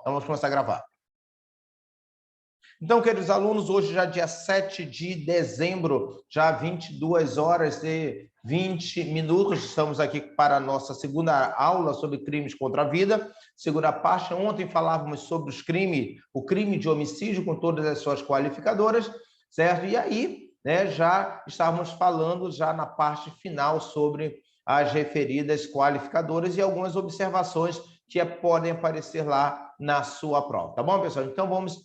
Então, vamos começar a gravar. Então, queridos alunos, hoje já dia 7 de dezembro, já 22 horas e 20 minutos, estamos aqui para a nossa segunda aula sobre crimes contra a vida. Segunda parte, ontem falávamos sobre o crime de homicídio com todas as suas qualificadoras, certo? E aí, né, já estávamos falando já na parte final sobre as referidas qualificadoras e algumas observações que podem aparecer lá na sua prova, tá bom, pessoal? Então, vamos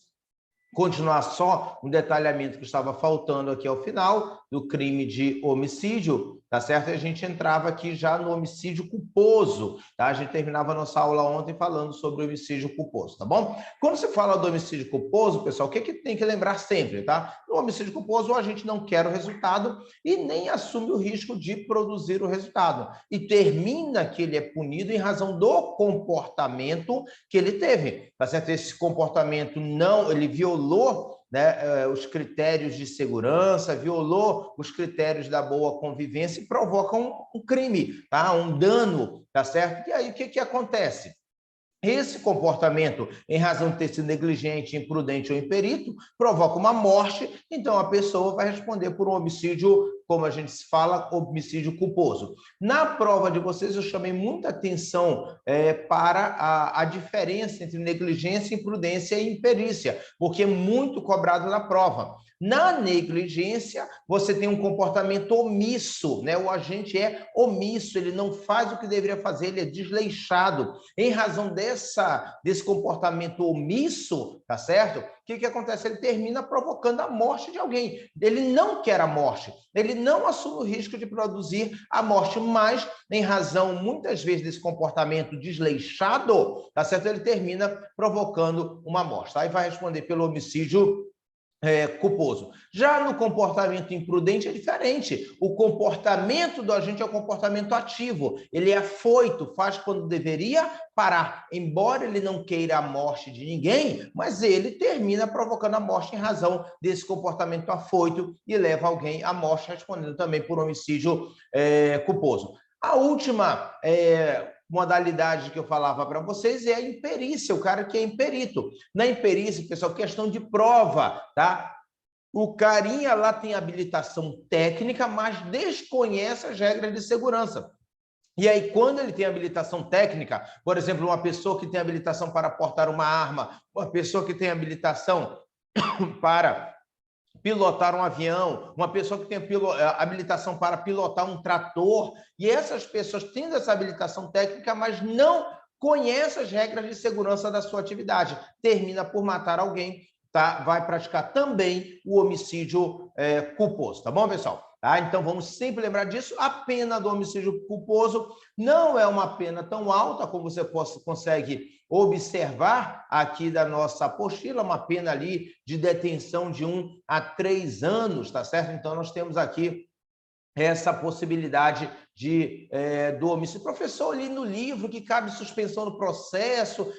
continuar só um detalhamento que estava faltando aqui ao final do crime de homicídio, tá certo? E a gente entrava aqui já no homicídio culposo, tá? A gente terminava a nossa aula ontem falando sobre o homicídio culposo, tá bom? Quando se fala do homicídio culposo, pessoal, o que tem que lembrar sempre, tá? No homicídio culposo, a gente não quer o resultado e nem assume o risco de produzir o resultado. E termina que ele é punido em razão do comportamento que ele teve, tá certo? Esse comportamento ele violou, né, os critérios de segurança, violou os critérios da boa convivência e provoca um crime, tá? Um dano, tá certo? E aí o que acontece? Esse comportamento, em razão de ter sido negligente, imprudente ou imperito, provoca uma morte, então a pessoa vai responder por um homicídio, como a gente fala, homicídio culposo. Na prova de vocês, eu chamei muita atenção para a diferença entre negligência, imprudência e imperícia, porque é muito cobrado na prova. Na negligência, você tem um comportamento omisso, né? O agente é omisso, ele não faz o que deveria fazer, ele é desleixado. Em razão desse comportamento omisso, tá certo? O que acontece? Ele termina provocando a morte de alguém. Ele não quer a morte, ele não assume o risco de produzir a morte, mas em razão, muitas vezes, desse comportamento desleixado, tá certo? Ele termina provocando uma morte. Aí vai responder pelo homicídio culposo. Já no comportamento imprudente é diferente. O comportamento do agente é o comportamento ativo. Ele é afoito, faz quando deveria parar. Embora ele não queira a morte de ninguém, mas ele termina provocando a morte em razão desse comportamento afoito e leva alguém à morte, respondendo também por homicídio culposo. A última modalidade que eu falava para vocês é a imperícia, o cara que é imperito. Na imperícia, pessoal, questão de prova, tá? O carinha lá tem habilitação técnica, mas desconhece as regras de segurança. E aí, quando ele tem habilitação técnica, por exemplo, uma pessoa que tem habilitação para portar uma arma, uma pessoa que tem habilitação para pilotar um avião, uma pessoa que tem habilitação para pilotar um trator, e essas pessoas tendo essa habilitação técnica, mas não conhecem as regras de segurança da sua atividade, termina por matar alguém, tá? Vai praticar também o homicídio culposo, tá bom, pessoal? Tá? Então, vamos sempre lembrar disso. A pena do homicídio culposo não é uma pena tão alta como você consegue observar aqui da nossa apostila, uma pena ali de detenção de 1 a 3 anos, tá certo? Então, nós temos aqui essa possibilidade do homicídio. Professor, ali no livro que cabe suspensão do processo,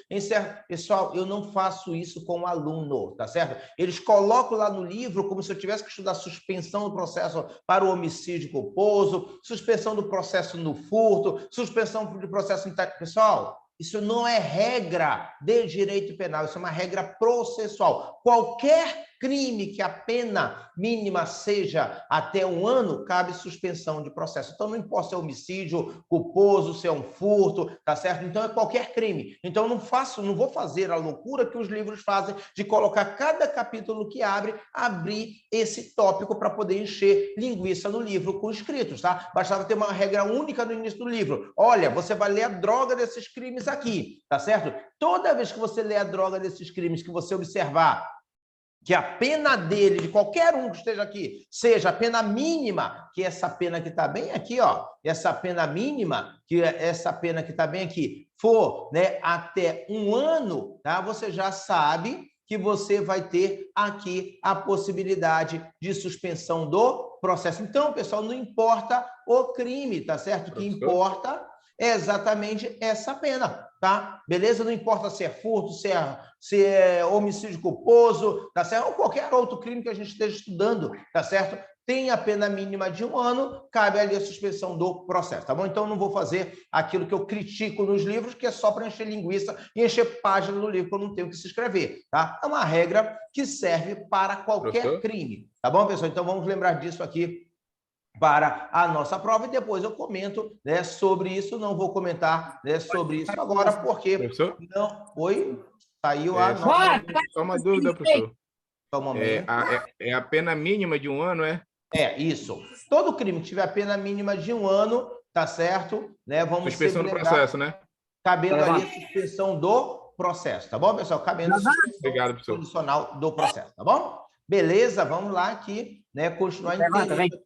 pessoal, eu não faço isso com o aluno, tá certo? Eles colocam lá no livro como se eu tivesse que estudar suspensão do processo para o homicídio culposo, suspensão do processo no furto, suspensão do processo... Pessoal, isso não é regra de direito penal, isso é uma regra processual. Qualquer crime que a pena mínima seja até 1 ano, cabe suspensão de processo. Então, não importa se é homicídio culposo, se é um furto, tá certo? Então, é qualquer crime. Então, não vou fazer a loucura que os livros fazem de colocar cada capítulo que abrir esse tópico para poder encher linguiça no livro com escritos, tá? Bastava ter uma regra única no início do livro. Olha, você vai ler a droga desses crimes aqui, tá certo? Toda vez que você lê a droga desses crimes, que você observar que a pena dele, de qualquer um que esteja aqui, seja a pena mínima, que essa pena que está bem aqui, ó, essa pena mínima, que essa pena que está bem aqui, for, né, até 1 ano, tá? Você já sabe que você vai ter aqui a possibilidade de suspensão do processo. Então, pessoal, não importa o crime, tá certo? O que importa é exatamente essa pena, tá? Beleza? Não importa se é furto, se é homicídio culposo, tá certo? Ou qualquer outro crime que a gente esteja estudando, tá certo? tem a pena mínima de 1 ano, cabe ali a suspensão do processo, tá bom? Então, não vou fazer aquilo que eu critico nos livros, que é só para encher linguiça e encher página do livro, que eu não tenho que se escrever, tá? É uma regra que serve para qualquer crime, tá bom, pessoal? Então, vamos lembrar disso aqui para a nossa prova, e depois eu comento, né, sobre isso. Não vou comentar, né, sobre isso agora, porque professor? Não... Oi? Saiu a nota. Só uma dúvida, professor. Só um momento. É a pena mínima de 1 ano, é? É, isso. Todo crime que tiver a pena mínima de 1 ano, tá certo? Né? Vamos suspensão do processo, né? Cabendo ali a suspensão do processo, tá bom, pessoal? Cabendo a suspensão condicional do processo, tá bom? Beleza, vamos lá aqui, né? Continuar entendendo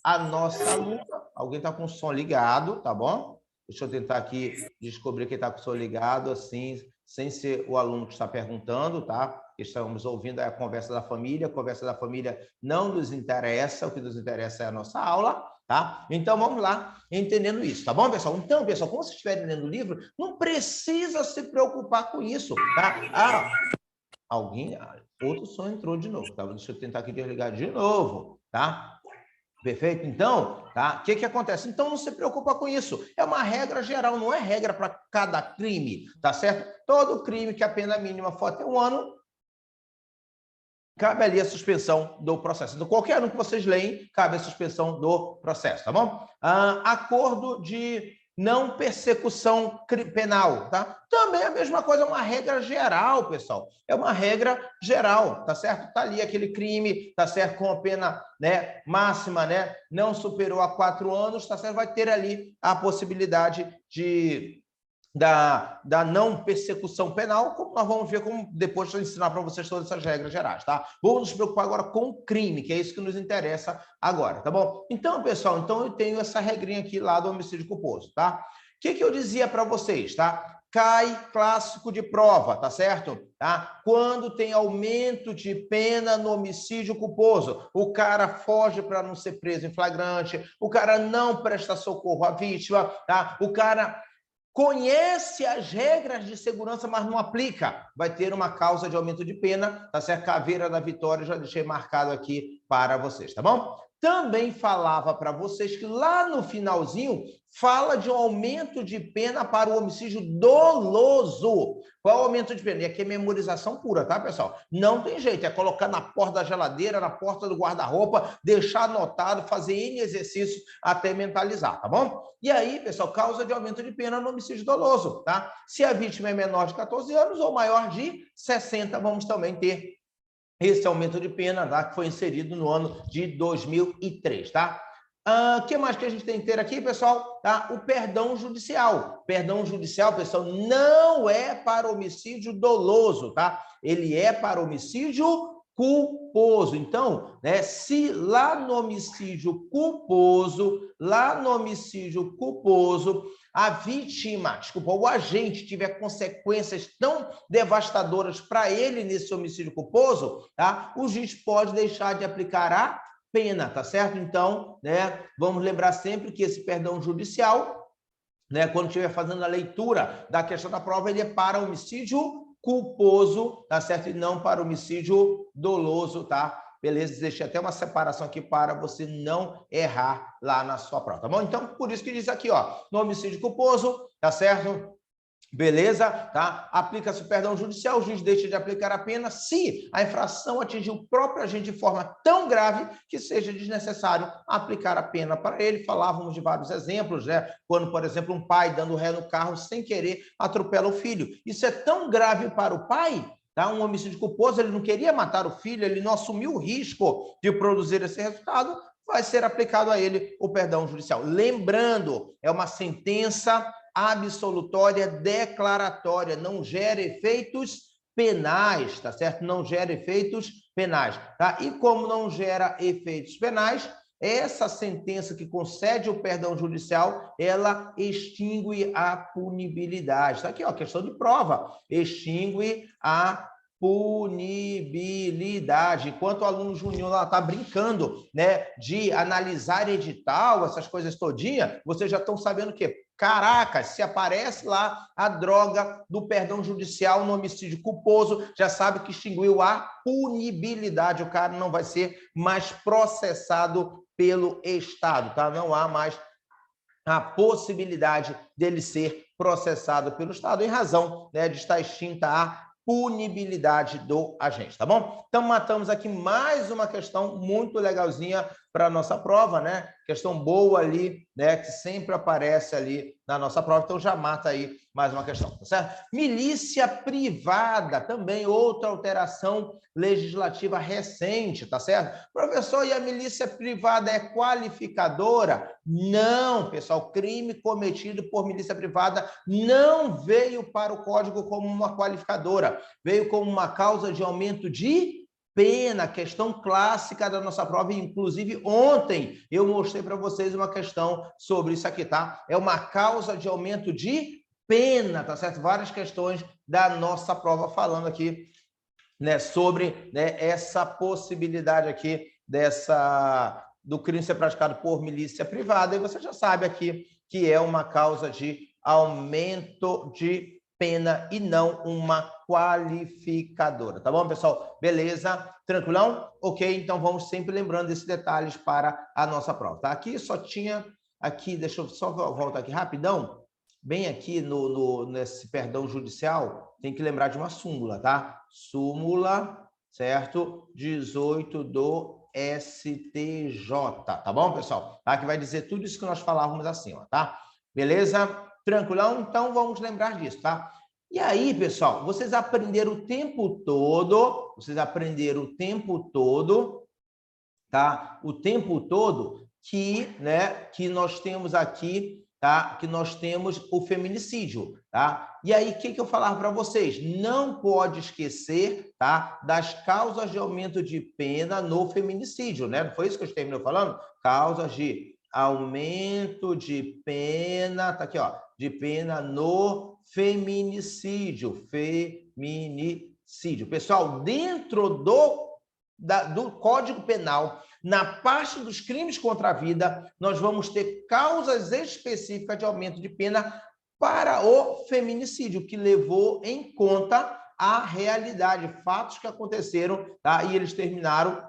a nossa luta. Alguém está com o som ligado, tá bom? Deixa eu tentar aqui descobrir quem está com o som ligado, assim, sem ser o aluno que está perguntando, tá? Estamos ouvindo a conversa da família. A conversa da família não nos interessa, o que nos interessa é a nossa aula, tá? Então, vamos lá, entendendo isso, tá bom, pessoal? Então, pessoal, quando vocês estiverem lendo o livro, não precisa se preocupar com isso, tá? Outro som entrou de novo, tá? Deixa eu tentar aqui desligar de novo, tá? Perfeito? Então, tá? O que acontece? Então, não se preocupa com isso. É uma regra geral, não é regra para cada crime, tá certo? Todo crime que a pena mínima for até 1 ano, cabe ali a suspensão do processo. Então, qualquer um que vocês leem, cabe a suspensão do processo, tá bom? Acordo de não persecução penal, tá? Também a mesma coisa, é uma regra geral, pessoal. É uma regra geral, tá certo? Tá ali aquele crime, tá certo? Com a pena, né, máxima, né, não superou a 4 anos, tá certo? Vai ter ali a possibilidade da não persecução penal, como nós vamos ver, como depois eu ensinar para vocês todas essas regras gerais, tá? Vamos nos preocupar agora com o crime, que é isso que nos interessa agora, tá bom? Então, pessoal, eu tenho essa regrinha aqui lá do homicídio culposo, tá? O que eu dizia para vocês, tá? Cai clássico de prova, tá certo? Tá? Quando tem aumento de pena no homicídio culposo, o cara foge para não ser preso em flagrante, o cara não presta socorro à vítima, tá? O cara conhece as regras de segurança, mas não aplica, vai ter uma causa de aumento de pena, tá certo? Caveira da Vitória, já deixei marcado aqui para vocês, tá bom? Também falava para vocês que lá no finalzinho fala de um aumento de pena para o homicídio doloso. Qual é o aumento de pena? E aqui é memorização pura, tá, pessoal? Não tem jeito, é colocar na porta da geladeira, na porta do guarda-roupa, deixar anotado, fazer N exercícios até mentalizar, tá bom? E aí, pessoal, causa de aumento de pena no homicídio doloso, tá? Se a vítima é menor de 14 anos ou maior de 60, vamos também ter esse aumento de pena, tá? Que foi inserido no ano de 2003, tá? O que mais que a gente tem que ter aqui, pessoal? Tá? O perdão judicial. Perdão judicial, pessoal, não é para homicídio doloso, tá? Ele é para homicídio culposo. Então, né, se lá no homicídio culposo, a vítima, desculpa, o agente tiver consequências tão devastadoras para ele nesse homicídio culposo, tá? O juiz pode deixar de aplicar a pena, tá certo? Então, né, vamos lembrar sempre que esse perdão judicial, né, quando estiver fazendo a leitura da questão da prova, ele é para homicídio culposo, tá certo? E não para homicídio doloso, tá? Beleza? Deixei até uma separação aqui para você não errar lá na sua prova, tá bom? Então, por isso que diz aqui, ó, no homicídio culposo, tá certo? Beleza? Tá? Aplica-se o perdão judicial, o juiz deixa de aplicar a pena se a infração atingir o próprio agente de forma tão grave que seja desnecessário aplicar a pena para ele. Falávamos de vários exemplos, né? Quando, por exemplo, um pai dando ré no carro sem querer atropela o filho. Isso é tão grave para o pai, tá? Um homicídio culposo, ele não queria matar o filho, ele não assumiu o risco de produzir esse resultado, vai ser aplicado a ele o perdão judicial. Lembrando, é uma sentença absolutória declaratória, não gera efeitos penais, tá certo? Não gera efeitos penais, tá? E como não gera efeitos penais, essa sentença que concede o perdão judicial, ela extingue a punibilidade. Tá aqui, ó, questão de prova. Extingue a punibilidade. Enquanto o aluno júnior lá está brincando, né, de analisar edital, essas coisas todinha, vocês já estão sabendo o quê? Caraca, se aparece lá a droga do perdão judicial no homicídio culposo, já sabe que extinguiu a punibilidade, o cara não vai ser mais processado pelo Estado, tá? Não há mais a possibilidade dele ser processado pelo Estado em razão, né, de estar extinta a punibilidade do agente, tá bom? Então, matamos aqui mais uma questão muito legalzinha para a nossa prova, né? Questão boa ali, né? Que sempre aparece ali na nossa prova. Então, já mata aí mais uma questão, tá certo? Milícia privada, também outra alteração legislativa recente, tá certo? Professor, e a milícia privada é qualificadora? Não, pessoal. Crime cometido por milícia privada não veio para o Código como uma qualificadora, veio como uma causa de aumento de pena, questão clássica da nossa prova, inclusive ontem eu mostrei para vocês uma questão sobre isso aqui, tá? É uma causa de aumento de pena, tá certo? Várias questões da nossa prova falando aqui, né, sobre, né, essa possibilidade aqui do crime ser praticado por milícia privada, e você já sabe aqui que é uma causa de aumento de pena e não uma qualificadora, tá bom, pessoal? Beleza? Tranquilão? Ok, então vamos sempre lembrando desses detalhes para a nossa prova, tá? Aqui só tinha, aqui, deixa eu só voltar aqui rapidão, bem aqui nesse perdão judicial, tem que lembrar de uma súmula, tá? Súmula, certo? 18 do STJ, tá bom, pessoal? Tá? Que vai dizer tudo isso que nós falávamos assim, ó, tá? Beleza? Tranquilão? Então, vamos lembrar disso, tá? E aí, pessoal, vocês aprenderam o tempo todo, tá? O tempo todo que, né, que nós temos aqui, tá? Que nós temos o feminicídio, tá? E aí, o que eu falava para vocês? Não pode esquecer, tá? Das causas de aumento de pena no feminicídio, né? Não foi isso que eu terminei falando? Causas de aumento de pena, tá aqui, ó, de pena no feminicídio, Pessoal, dentro do Código Penal, na parte dos crimes contra a vida, nós vamos ter causas específicas de aumento de pena para o feminicídio, que levou em conta a realidade, fatos que aconteceram, tá? E eles terminaram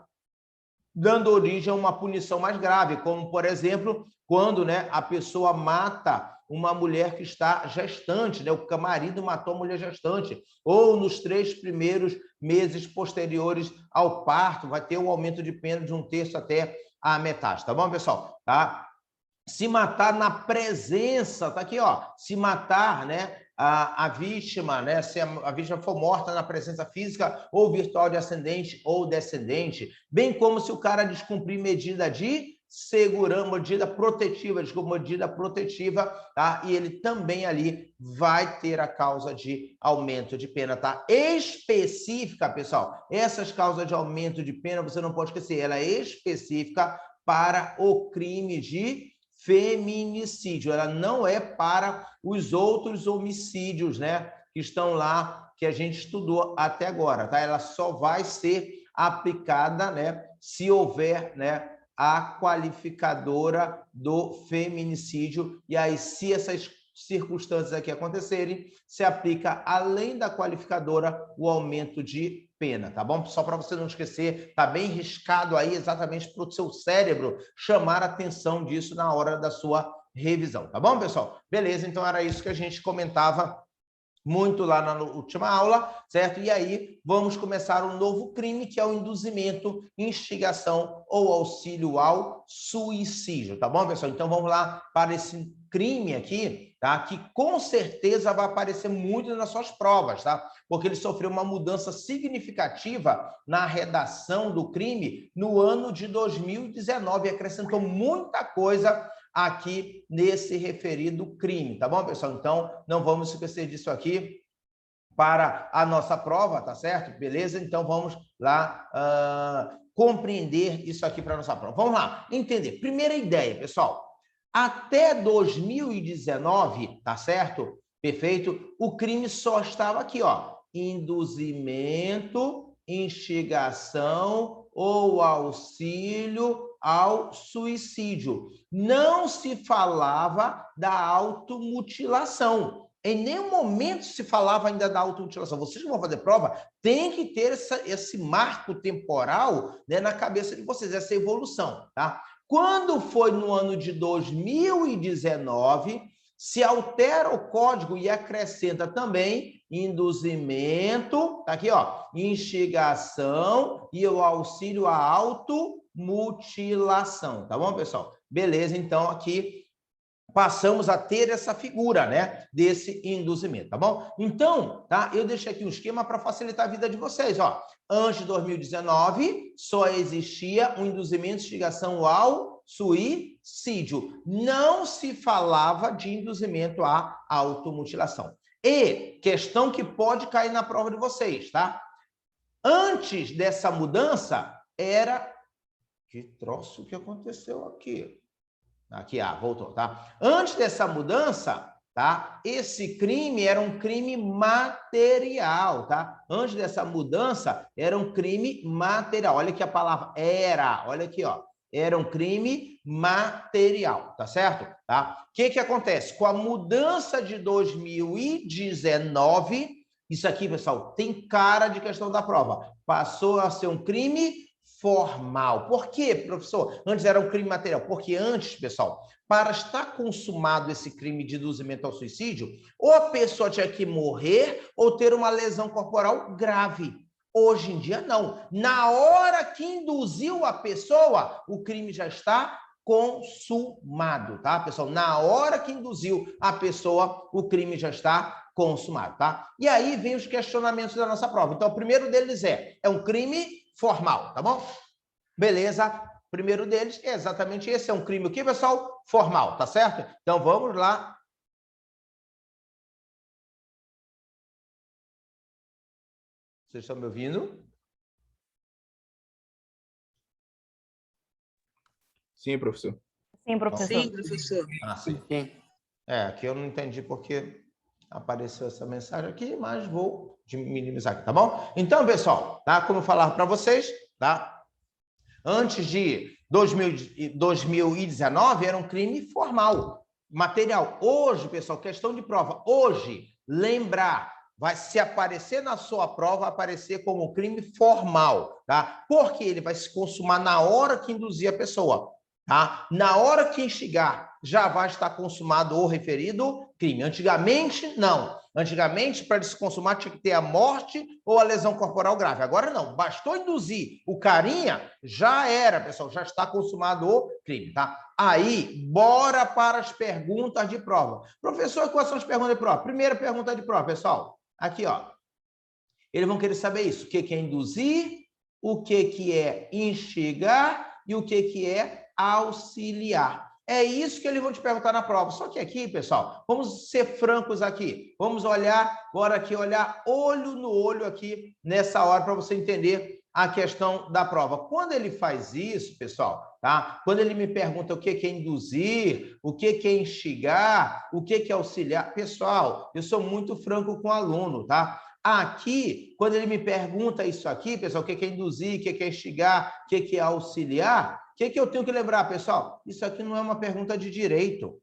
dando origem a uma punição mais grave, como, por exemplo, quando, né, a pessoa mata uma mulher que está gestante, né? O marido matou a mulher gestante, ou nos 3 primeiros meses posteriores ao parto, vai ter um aumento de pena de 1/3 até a metade, tá bom, pessoal? Tá? Se matar na presença, tá aqui, ó, se matar, né, a vítima, né, se a vítima for morta na presença física ou virtual de ascendente ou descendente, bem como se o cara descumprir medida de segurança, medida protetiva, tá? E ele também ali vai ter a causa de aumento de pena, tá? Específica, pessoal, essas causas de aumento de pena, você não pode esquecer, ela é específica para o crime de feminicídio, ela não é para os outros homicídios, né, que estão lá, que a gente estudou até agora, tá? Ela só vai ser aplicada, né, se houver, né, a qualificadora do feminicídio, e aí, se essas circunstâncias aqui acontecerem, se aplica, além da qualificadora, o aumento de pena, tá bom? Só para você não esquecer, tá bem riscado aí exatamente para o seu cérebro chamar a atenção disso na hora da sua revisão, tá bom, pessoal? Beleza, então era isso que a gente comentava muito lá na última aula, certo? E aí vamos começar um novo crime, que é o induzimento, instigação ou auxílio ao suicídio, tá bom, pessoal? Então vamos lá para esse crime aqui, tá? Que com certeza vai aparecer muito nas suas provas, tá? Porque ele sofreu uma mudança significativa na redação do crime no ano de 2019, acrescentou muita coisa aqui nesse referido crime, tá bom, pessoal? Então, não vamos esquecer disso aqui para a nossa prova, tá certo? Beleza? Então, vamos lá compreender isso aqui para a nossa prova. Vamos lá, entender. Primeira ideia, pessoal. Até 2019, tá certo? Perfeito? O crime só estava aqui, ó. Induzimento, instigação ou auxílio ao suicídio. Não se falava da automutilação. Em nenhum momento se falava ainda da automutilação. Vocês que vão fazer prova, tem que ter esse marco temporal, né, na cabeça de vocês, essa evolução, tá? Quando foi no ano de 2019, se altera o código e acrescenta também induzimento, tá aqui, ó, instigação e o auxílio à automutilação, tá bom, pessoal? Beleza, então aqui passamos a ter essa figura, né, desse induzimento, tá bom? Então, tá, eu deixei aqui um esquema para facilitar a vida de vocês, ó. Antes de 2019, só existia um induzimento de instigação ao suicídio. Não se falava de induzimento à automutilação. E questão que pode cair na prova de vocês, tá? Antes dessa mudança, era... Que troço que aconteceu aqui? Aqui, voltou, tá? Antes dessa mudança, tá? Esse crime era um crime material, tá? Antes dessa mudança, era um crime material. Olha aqui a palavra era, olha aqui, ó. Era um crime material, tá certo? Tá? O que acontece? Com a mudança de 2019, isso aqui, pessoal, tem cara de questão da prova. Passou a ser um crime formal. Por quê, professor? Antes era um crime material. Porque antes, pessoal, para estar consumado esse crime de induzimento ao suicídio, ou a pessoa tinha que morrer ou ter uma lesão corporal grave. Hoje em dia, não. Na hora que induziu a pessoa, o crime já está consumado, tá, pessoal? Na hora que induziu a pessoa, o crime já está consumado, tá? E aí vem os questionamentos da nossa prova. Então, o primeiro deles é um crime formal, tá bom? Beleza? O primeiro deles é exatamente esse, é um crime o quê, pessoal? Formal, tá certo? Então, vamos lá. Vocês estão me ouvindo? Sim, professor. Sim, professor. Sim, professor. Sim. Aqui eu não entendi porque apareceu essa mensagem aqui, mas vou minimizar aqui, tá bom? Então, pessoal, tá? Como eu falava para vocês, tá? Antes de 2019 era um crime formal, material. Hoje, pessoal, questão de prova. Hoje, lembrar, vai se aparecer na sua prova, aparecer como crime formal, tá? Porque ele vai se consumar na hora que induzir a pessoa, tá? Na hora que instigar, já vai estar consumado ou referido crime. Antigamente, não. Antigamente, para se consumar, tinha que ter a morte ou a lesão corporal grave. Agora não. Bastou induzir o carinha, já era, pessoal. Já está consumado o crime, tá? Aí, bora para as perguntas de prova. Professor, quais são as perguntas de prova? Primeira pergunta de prova, pessoal. Aqui, ó. Eles vão querer saber isso. O que é induzir, o que é instigar e o que é auxiliar. É isso que eles vão te perguntar na prova. Só que aqui, pessoal, vamos ser francos aqui. Vamos olhar, bora aqui olhar olho no olho aqui nessa hora para você entender a questão da prova. Quando ele faz isso, pessoal, tá? Quando ele me pergunta o que é induzir, o que é instigar, o que é auxiliar, pessoal, eu sou muito franco com o aluno, tá? Aqui, quando ele me pergunta isso aqui, pessoal, o que é induzir, o que é instigar, o que é auxiliar, o que eu tenho que lembrar, pessoal? Isso aqui não é uma pergunta de direito,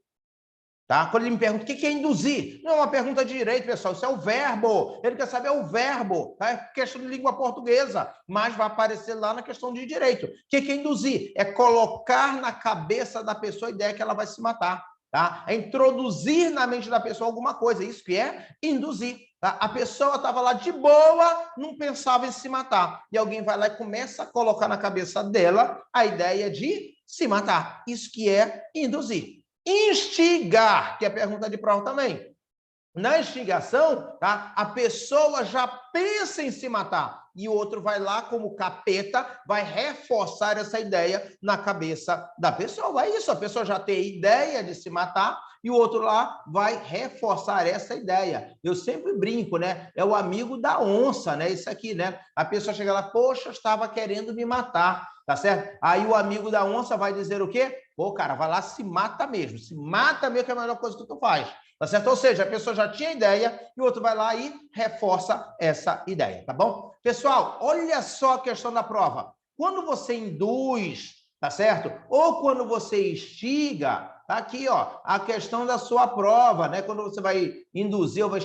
tá? Quando ele me pergunta o que é induzir, não é uma pergunta de direito, pessoal, isso é o verbo. Ele quer saber o verbo, tá? É questão de língua portuguesa, mas vai aparecer lá na questão de direito. O que é induzir? É colocar na cabeça da pessoa a ideia que ela vai se matar, tá? É introduzir na mente da pessoa alguma coisa, isso que é induzir. Tá? A pessoa estava lá de boa, não pensava em se matar. E alguém vai lá e começa a colocar na cabeça dela a ideia de se matar. Isso que é induzir. Instigar, que é pergunta de prova também. Na instigação, tá? A pessoa já pensa em se matar. E o outro vai lá, como capeta, vai reforçar essa ideia na cabeça da pessoa. É isso, a pessoa já tem ideia de se matar e o outro lá vai reforçar essa ideia. Eu sempre brinco, né? É o amigo da onça, né? Isso aqui, né? A pessoa chega lá, poxa, eu estava querendo me matar, tá certo? Aí o amigo da onça vai dizer o quê? Pô, cara, vai lá, se mata mesmo. Se mata mesmo, que é a melhor coisa que tu faz. Tá certo? Ou seja, a pessoa já tinha ideia e o outro vai lá e reforça essa ideia, tá bom? Pessoal, olha só a questão da prova. Quando você induz, tá certo? Ou quando você instiga, tá aqui, ó, a questão da sua prova, né? Quando você vai induzir ou vai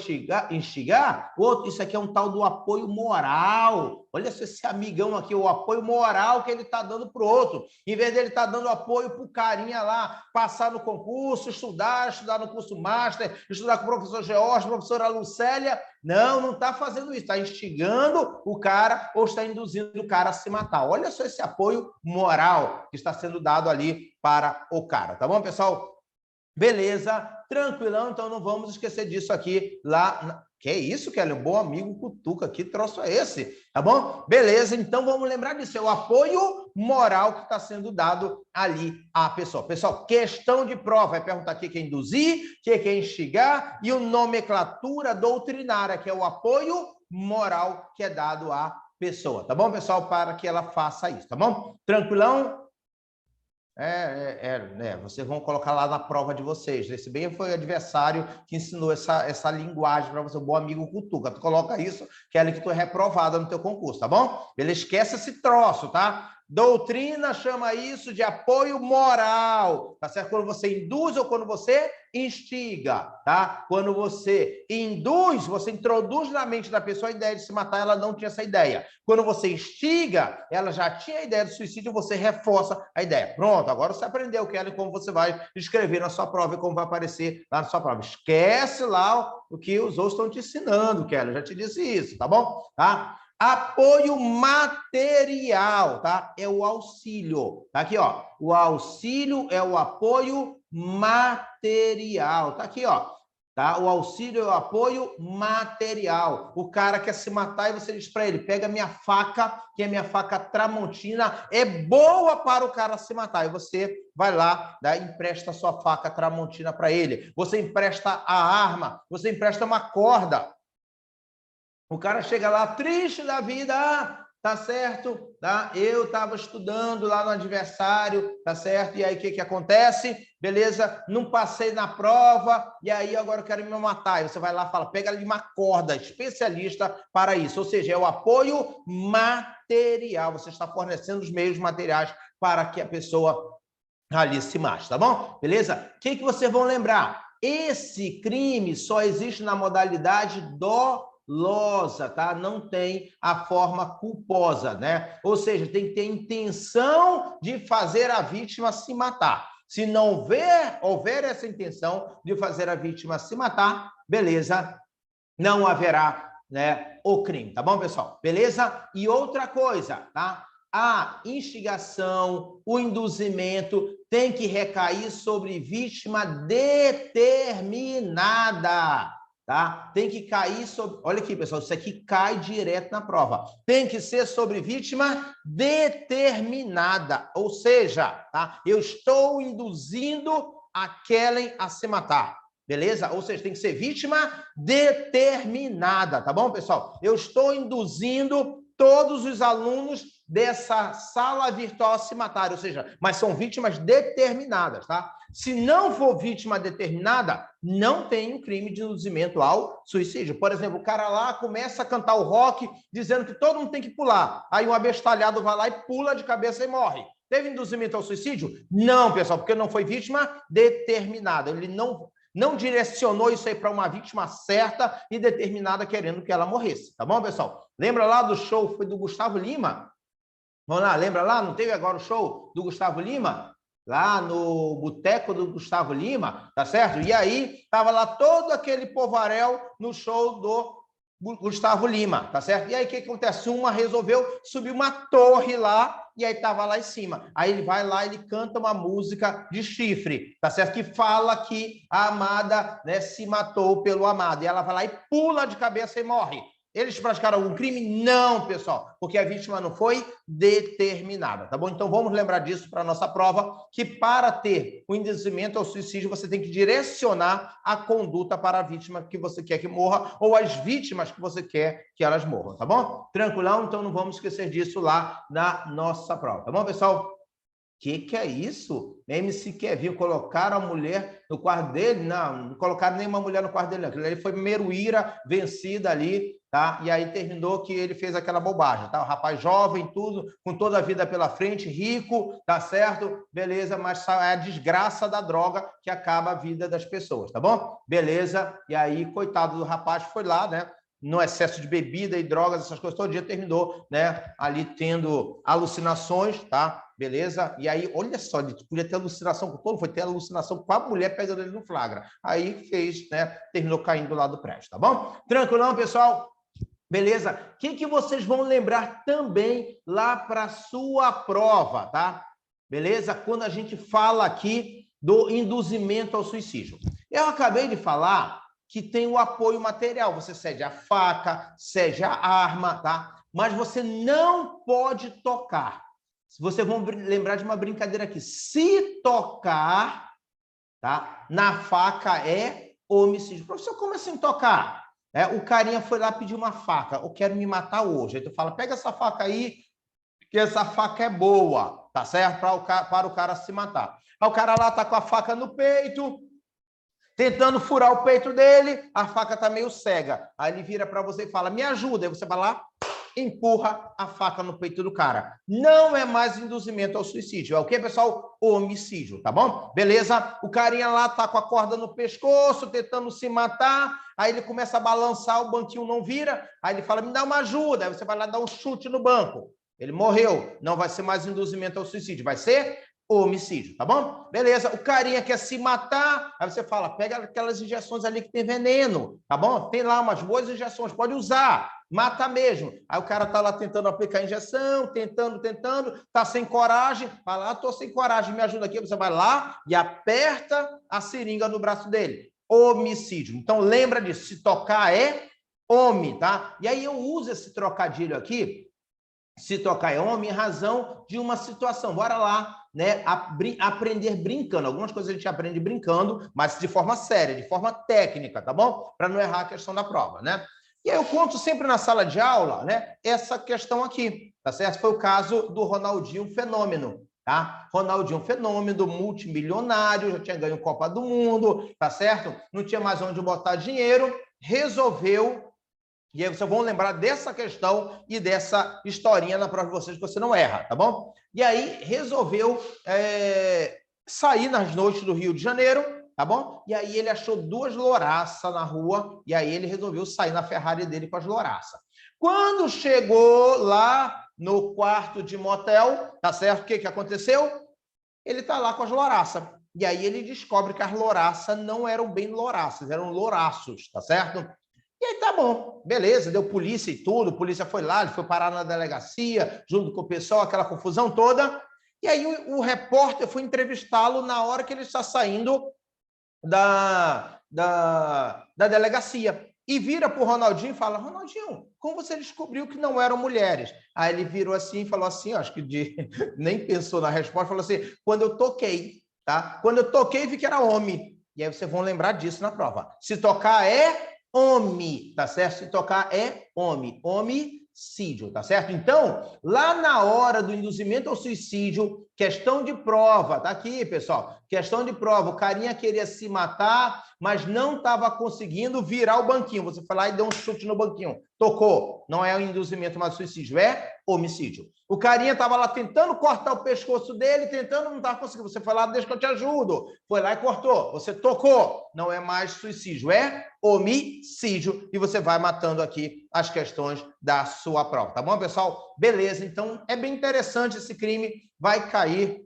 instigar, outro, isso aqui é um tal do apoio moral. Olha só esse amigão aqui, o apoio moral que ele tá dando pro outro. Em vez dele tá dando apoio pro carinha lá, passar no concurso, estudar no curso master, estudar com o professor George, professora Lucélia, não está fazendo isso, está instigando o cara ou está induzindo o cara a se matar. Olha só esse apoio moral que está sendo dado ali para o cara, tá bom, pessoal? Beleza, tranquilão, então não vamos esquecer disso aqui lá. Que isso, Kelly? Um bom amigo Cutuca, que troço é esse? Tá bom? Beleza, então vamos lembrar disso, é o apoio moral que está sendo dado ali à pessoa. Pessoal, questão de prova, vai perguntar o que é induzir, o que é instigar e o nomenclatura doutrinária, que é o apoio moral que é dado à pessoa, tá bom, pessoal? Para que ela faça isso, tá bom? Tranquilão? Vocês vão colocar lá na prova de vocês. Esse bem foi o adversário que ensinou essa linguagem para você, o bom amigo Cutuca. Tu coloca isso, que é ali que tu é reprovada no teu concurso, tá bom? Ele esquece esse troço, tá? Doutrina chama isso de apoio moral, tá certo? Quando você induz ou quando você instiga, tá? Quando você induz, você introduz na mente da pessoa a ideia de se matar, ela não tinha essa ideia. Quando você instiga, ela já tinha a ideia de suicídio, você reforça a ideia. Pronto, agora você aprendeu, Kelly, como você vai escrever na sua prova e como vai aparecer lá na sua prova. Esquece lá o que os outros estão te ensinando, Kelly, eu já te disse isso, tá bom? Tá? Apoio material, tá? É o auxílio. Tá aqui, ó. O auxílio é o apoio material. Tá aqui, ó. Tá? O auxílio é o apoio material. O cara quer se matar e você diz para ele, pega minha faca, que é minha faca Tramontina, é boa para o cara se matar. E você vai lá, né, empresta a sua faca Tramontina para ele. Você empresta a arma, você empresta uma corda. O cara chega lá triste da vida, tá certo? Tá? Eu estava estudando lá no adversário, tá certo? E aí o que acontece? Beleza? Não passei na prova e aí agora eu quero me matar. E você vai lá e fala, pega ali uma corda especialista para isso. Ou seja, é o apoio material. Você está fornecendo os meios materiais para que a pessoa ali se mate, tá bom? Beleza? O que vocês vão lembrar? Esse crime só existe na modalidade dolosa, tá? Não tem a forma culposa, né? Ou seja, tem que ter intenção de fazer a vítima se matar. Se não houver essa intenção de fazer a vítima se matar, beleza, não haverá, né, o crime, tá bom, pessoal? Beleza? E outra coisa, tá? A instigação, o induzimento tem que recair sobre vítima determinada. Tá? Tem que cair sobre... Olha aqui, pessoal, isso aqui cai direto na prova. Tem que ser sobre vítima determinada, ou seja, tá? Eu estou induzindo a Kellen a se matar, beleza? Ou seja, tem que ser vítima determinada, tá bom, pessoal? Eu estou induzindo todos os alunos dessa sala virtual a se matarem, ou seja, mas são vítimas determinadas, tá? Se não for vítima determinada, não tem um crime de induzimento ao suicídio. Por exemplo, o cara lá começa a cantar o rock dizendo que todo mundo tem que pular. Aí um abestalhado vai lá e pula de cabeça e morre. Teve induzimento ao suicídio? Não, pessoal, porque não foi vítima determinada. Ele não direcionou isso aí para uma vítima certa e determinada querendo que ela morresse. Tá bom, pessoal? Lembra lá do show foi do Gustavo Lima? Vamos lá, lembra lá? Não teve agora o show do Gustavo Lima? Lá no boteco do Gustavo Lima, tá certo? E aí, tava lá todo aquele povaréu no show do Gustavo Lima, tá certo? E aí, o que acontece? Uma resolveu subir uma torre lá, e aí tava lá em cima. Aí ele vai lá, ele canta uma música de chifre, tá certo? Que fala que a amada, né, se matou pelo amado. E ela vai lá e pula de cabeça e morre. Eles praticaram algum crime? Não, pessoal, porque a vítima não foi determinada, tá bom? Então, vamos lembrar disso para a nossa prova, que para ter o induzimento ao suicídio, você tem que direcionar a conduta para a vítima que você quer que morra ou as vítimas que você quer que elas morram, tá bom? Tranquilão? Então, não vamos esquecer disso lá na nossa prova, tá bom, pessoal? Que é isso? MC Kevin, colocaram a mulher no quarto dele? Não colocaram nenhuma mulher no quarto dele. Aquilo ali foi primeiro ira vencida ali, tá? E aí terminou que ele fez aquela bobagem, tá? O rapaz jovem, tudo, com toda a vida pela frente, rico, tá certo? Beleza, mas é a desgraça da droga que acaba a vida das pessoas, tá bom? Beleza, e aí, coitado do rapaz, foi lá, né? No excesso de bebida e drogas, essas coisas, todo dia terminou, né? Ali tendo alucinações, tá? Beleza? E aí, olha só, ele podia ter alucinação com todo, foi ter alucinação com a mulher pegando ele no flagra. Aí fez, né? Terminou caindo lá do prédio, tá bom? Tranquilão, pessoal? Beleza? O que vocês vão lembrar também lá para sua prova, tá? Beleza? Quando a gente fala aqui do induzimento ao suicídio. Eu acabei de falar que tem o apoio material. Você cede a faca, cede a arma, tá? Mas você não pode tocar. Vocês vão lembrar de uma brincadeira aqui. Se tocar, tá? Na faca é homicídio. Professor, como assim tocar? O carinha foi lá pedir uma faca. Eu quero me matar hoje. Aí tu fala, pega essa faca aí, que essa faca é boa, tá certo? Para o cara se matar. Aí o cara lá tá com a faca no peito, tentando furar o peito dele, a faca tá meio cega. Aí ele vira para você e fala, me ajuda. Aí você vai lá, empurra a faca no peito do cara. Não é mais induzimento ao suicídio. É o que, pessoal? Homicídio, tá bom? Beleza? O carinha lá tá com a corda no pescoço, tentando se matar. Aí ele começa a balançar, o banquinho não vira. Aí ele fala, me dá uma ajuda. Aí você vai lá dar um chute no banco. Ele morreu. Não vai ser mais induzimento ao suicídio. Vai ser homicídio, tá bom? Beleza, o carinha quer se matar, aí você fala, pega aquelas injeções ali que tem veneno, tá bom? Tem lá umas boas injeções, pode usar, mata mesmo. Aí o cara tá lá tentando aplicar a injeção, tentando, tá sem coragem, fala, tô sem coragem, me ajuda aqui, você vai lá e aperta a seringa no braço dele. Homicídio. Então lembra disso, se tocar é homem, tá? E aí eu uso esse trocadilho aqui, se tocar é homem, em razão de uma situação. Bora lá, né? Aprender brincando. Algumas coisas a gente aprende brincando, mas de forma séria, de forma técnica, tá bom? Para não errar a questão da prova, né? E aí eu conto sempre na sala de aula, né? Essa questão aqui, tá certo? Foi o caso do Ronaldinho Fenômeno, tá? Ronaldinho Fenômeno, multimilionário, já tinha ganho Copa do Mundo, tá certo? Não tinha mais onde botar dinheiro, resolveu. E aí vocês vão lembrar dessa questão e dessa historinha na prova de vocês, que você não erra, tá bom? E aí resolveu sair nas noites do Rio de Janeiro, tá bom? E aí ele achou duas louraças na rua, e aí ele resolveu sair na Ferrari dele com as louraças. Quando chegou lá no quarto de motel, tá certo? O que aconteceu? Ele tá lá com as louraças. E aí ele descobre que as louraças não eram bem louraças, eram louraços, tá certo? E aí tá bom, beleza, deu polícia e tudo, a polícia foi lá, ele foi parar na delegacia, junto com o pessoal, aquela confusão toda. E aí o repórter foi entrevistá-lo na hora que ele está saindo da delegacia. E vira para o Ronaldinho e fala, Ronaldinho, como você descobriu que não eram mulheres? Aí ele virou assim e falou assim, acho que nem pensou na resposta, falou assim, quando eu toquei, tá? Quando eu toquei, vi que era homem. E aí vocês vão lembrar disso na prova. Se tocar é homem, tá certo? Se tocar é homem, homicídio, tá certo? Então, lá na hora do induzimento ao suicídio, questão de prova, tá aqui, pessoal, questão de prova, o carinha queria se matar, mas não estava conseguindo virar o banquinho, você foi lá e deu um chute no banquinho, tocou, não é um induzimento, mas suicídio, é homicídio. O carinha estava lá tentando cortar o pescoço dele, tentando, não estava conseguindo. Você foi lá, deixa que eu te ajudo. Foi lá e cortou. Você tocou. Não é mais suicídio, é homicídio. E você vai matando aqui as questões da sua prova. Tá bom, pessoal? Beleza. Então, é bem interessante esse crime. Vai cair